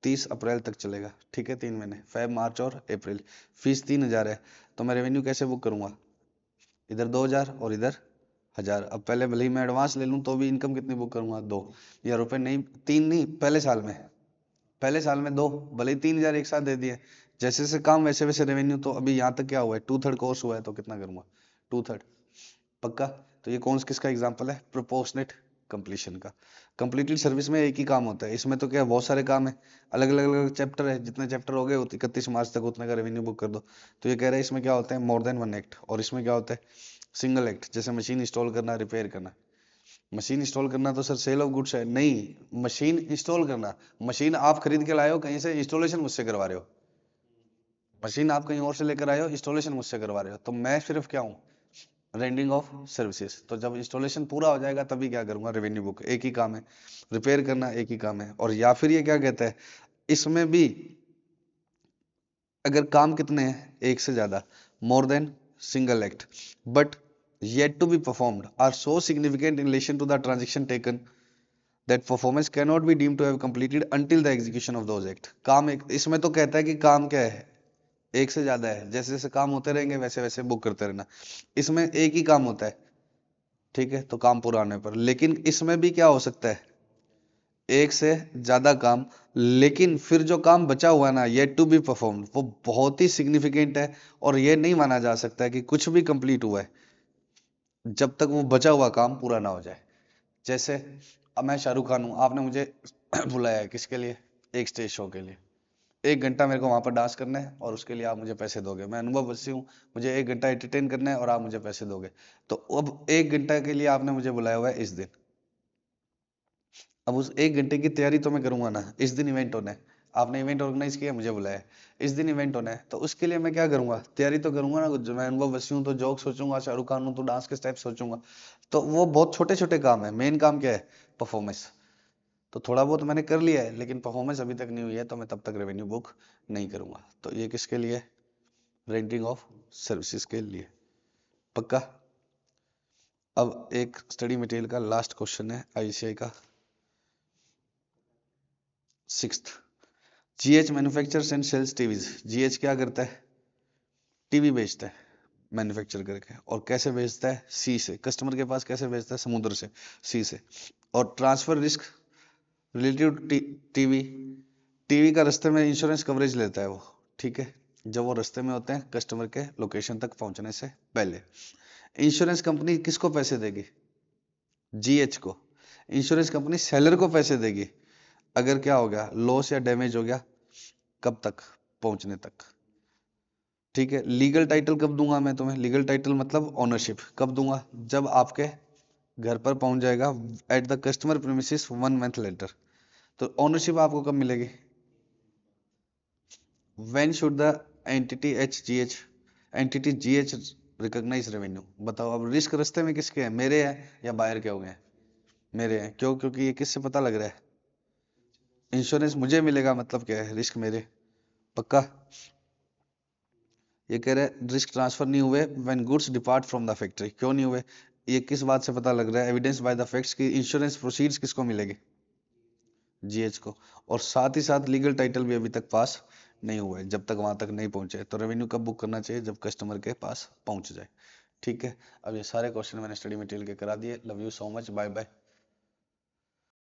30 अप्रैल तक चलेगा। ठीक है, 3 महीने, फेब मार्च और अप्रैल। फीस 3,000 है, तो मैं रेवेन्यू कैसे बुक करूंगा? इधर 2,000 और इधर 1,000। अब पहले भले ही मैं एडवांस ले लूं तो भी इनकम कितनी बुक करूंगा? 2 या रुपए नहीं, 3 नहीं, पहले साल में पहले साल में 2, भले ही 3,000 एक साथ दे दिए, जैसे जैसे काम वैसे वैसे रेवेन्यू। तो अभी यहाँ तक क्या हुआ है, 2/3 कोर्स हुआ है, तो कितना करूंगा, 2/3। पक्का। तो ये कौन किसका एग्जांपल है, प्रोपोर्शनेट कंप्लीशन का। कंप्लीटेड सर्विस में एक ही काम होता है, इसमें तो क्या बहुत सारे काम है, अलग अलग अलग चैप्टर है, जितने चैप्टर हो गए 31 मार्च तक उतने का रेवेन्यू बुक कर दो। तो ये कह रहा है इसमें क्या होता है, मोर देन 1 एक्ट, और इसमें क्या होता है, सिंगल एक्ट। जैसे मशीन इंस्टॉल करना, रिपेयर करना। मशीन इंस्टॉल करना तो सर सेल ऑफ गुड्स है, नहीं, मशीन इंस्टॉल करना, मशीन आप खरीद के लाए हो कहीं से, इंस्टॉलेशन मुझसे करवा रहे हो। मशीन आप कहीं और से लेकर आए हो, इंस्टॉलेशन मुझसे करवा रहे हो, तो मैं सिर्फ क्या हूँ, रेंडिंग ऑफ सर्विसेज। तो जब इंस्टॉलेशन पूरा हो जाएगा तभी क्या करूंगा, रेवेन्यू बुक। एक ही काम है, रिपेयर करना एक ही काम है। और या फिर ये क्या कहता है, इसमें भी अगर काम कितने हैं, एक से ज्यादा, more than single act, but yet to be performed are so significant in relation to the transaction taken that performance cannot be deemed to have completed until the execution of those act। काम एक, इसमें तो कहता है कि काम क्या है, एक से ज्यादा है, जैसे जैसे काम होते रहेंगे वैसे वैसे बुक करते रहना। इसमें एक ही काम होता है, ठीक है, तो काम पूरा होने पर। लेकिन इसमें भी क्या हो सकता है, एक से ज्यादा काम, लेकिन फिर जो काम बचा हुआ ना, येट टू बी परफॉर्म्ड, वो बहुत ही सिग्निफिकेंट है, और ये नहीं माना जा सकता है कि कुछ भी कंप्लीट हुआ है जब तक वो बचा हुआ काम पूरा ना हो जाए। जैसे अब मैं शाहरुख खान हूं, आपने मुझे बुलाया है किसके लिए, एक स्टेज शो के लिए। 1 घंटा मेरे को वहां पर डांस करना है और उसके लिए आप मुझे पैसे दोगे। मैं अनुभव बस्सी हूँ, मुझे 1 घंटा एंटरटेन करना है और आप मुझे पैसे दोगे। तो अब 1 घंटा के लिए आपने मुझे बुलाया हुआ है इस दिन। अब उस 1 घंटे की तैयारी तो मैं करूंगा ना, इस दिन इवेंट होना है, आपने इवेंट ऑर्गेनाइज किया, मुझे बुलाया है, इस दिन इवेंट होना है, तो उसके लिए मैं क्या करूंगा, तैयारी तो करूंगा ना। मैं अनुभव बस्सी हूँ तो जोक सोचूंगा, शाहरुख खान हूँ तो डांस के स्टेप सोचूंगा। तो वो बहुत छोटे छोटे काम है, मेन काम क्या है, परफॉर्मेंस। तो थोड़ा बहुत मैंने कर लिया है, लेकिन परफॉर्मेंस अभी तक नहीं हुई है, तो मैं तब तक रेवेन्यू बुक नहीं करूंगा। तो ये किसके लिए, रेंटिंग ऑफ सर्विसेज के लिए। पक्का। अब एक स्टडी मटेरियल का लास्ट क्वेश्चन है आईसीआई का, 6th। GH manufactures and sells TVs. GH क्या करता है, टीवी बेचता है मैन्युफैक्चर करके। और कैसे बेचता है, सी से, कस्टमर के पास कैसे बेचता है, समुद्र से, सी से। और transfer risk related TV, TV का रास्ते में इंश्योरेंस कवरेज लेता है वो, ठीक है, जब वो रास्ते में होते हैं कस्टमर के लोकेशन तक पहुंचने से पहले। इंश्योरेंस कंपनी किसको पैसे देगी, जीएच को। इंश्योरेंस कंपनी सेलर को पैसे देगी अगर क्या हो गया, लॉस या डैमेज हो गया, कब तक, पहुंचने तक, ठीक है। लीगल टाइटल कब दूंगा मैं तुम्हें, लीगल टाइटल मतलब ओनरशिप कब दूंगा, जब आपके घर पर पहुंच जाएगा, at the customer premises 1 month later. तो ओनरशिप आपको कब मिलेगी, when should the entity HGH entity GH recognize revenue। बताओ अब रिस्क रास्ते में किसके हैं, मेरे हैं या बायर के हो गए, मेरे हैं। क्यों, क्योंकि ये किससे पता लग रहा है, इंश्योरेंस मुझे मिलेगा, मतलब क्या है, रिस्क मेरे। पक्का। ये कह रहे हैं रिस्क ट्रांसफर नहीं हुए when goods depart from the factory. क्यों नहीं हुए, ये किस बात से पता लग रहा है, एविडेंस बाय द फैक्ट्स की इंश्योरेंस प्रोसीड्स किसको मिलेगी, जीएच को। और साथ ही साथ लीगल टाइटल भी अभी तक पास नहीं हुआ है, जब तक वहां तक नहीं पहुंचे। तो रेवेन्यू कब बुक करना चाहिए, जब कस्टमर के पास पहुंच जाए, ठीक है। अब ये सारे क्वेश्चन मैंने स्टडी मटेरियल के करा दिए। Love you so much, bye bye.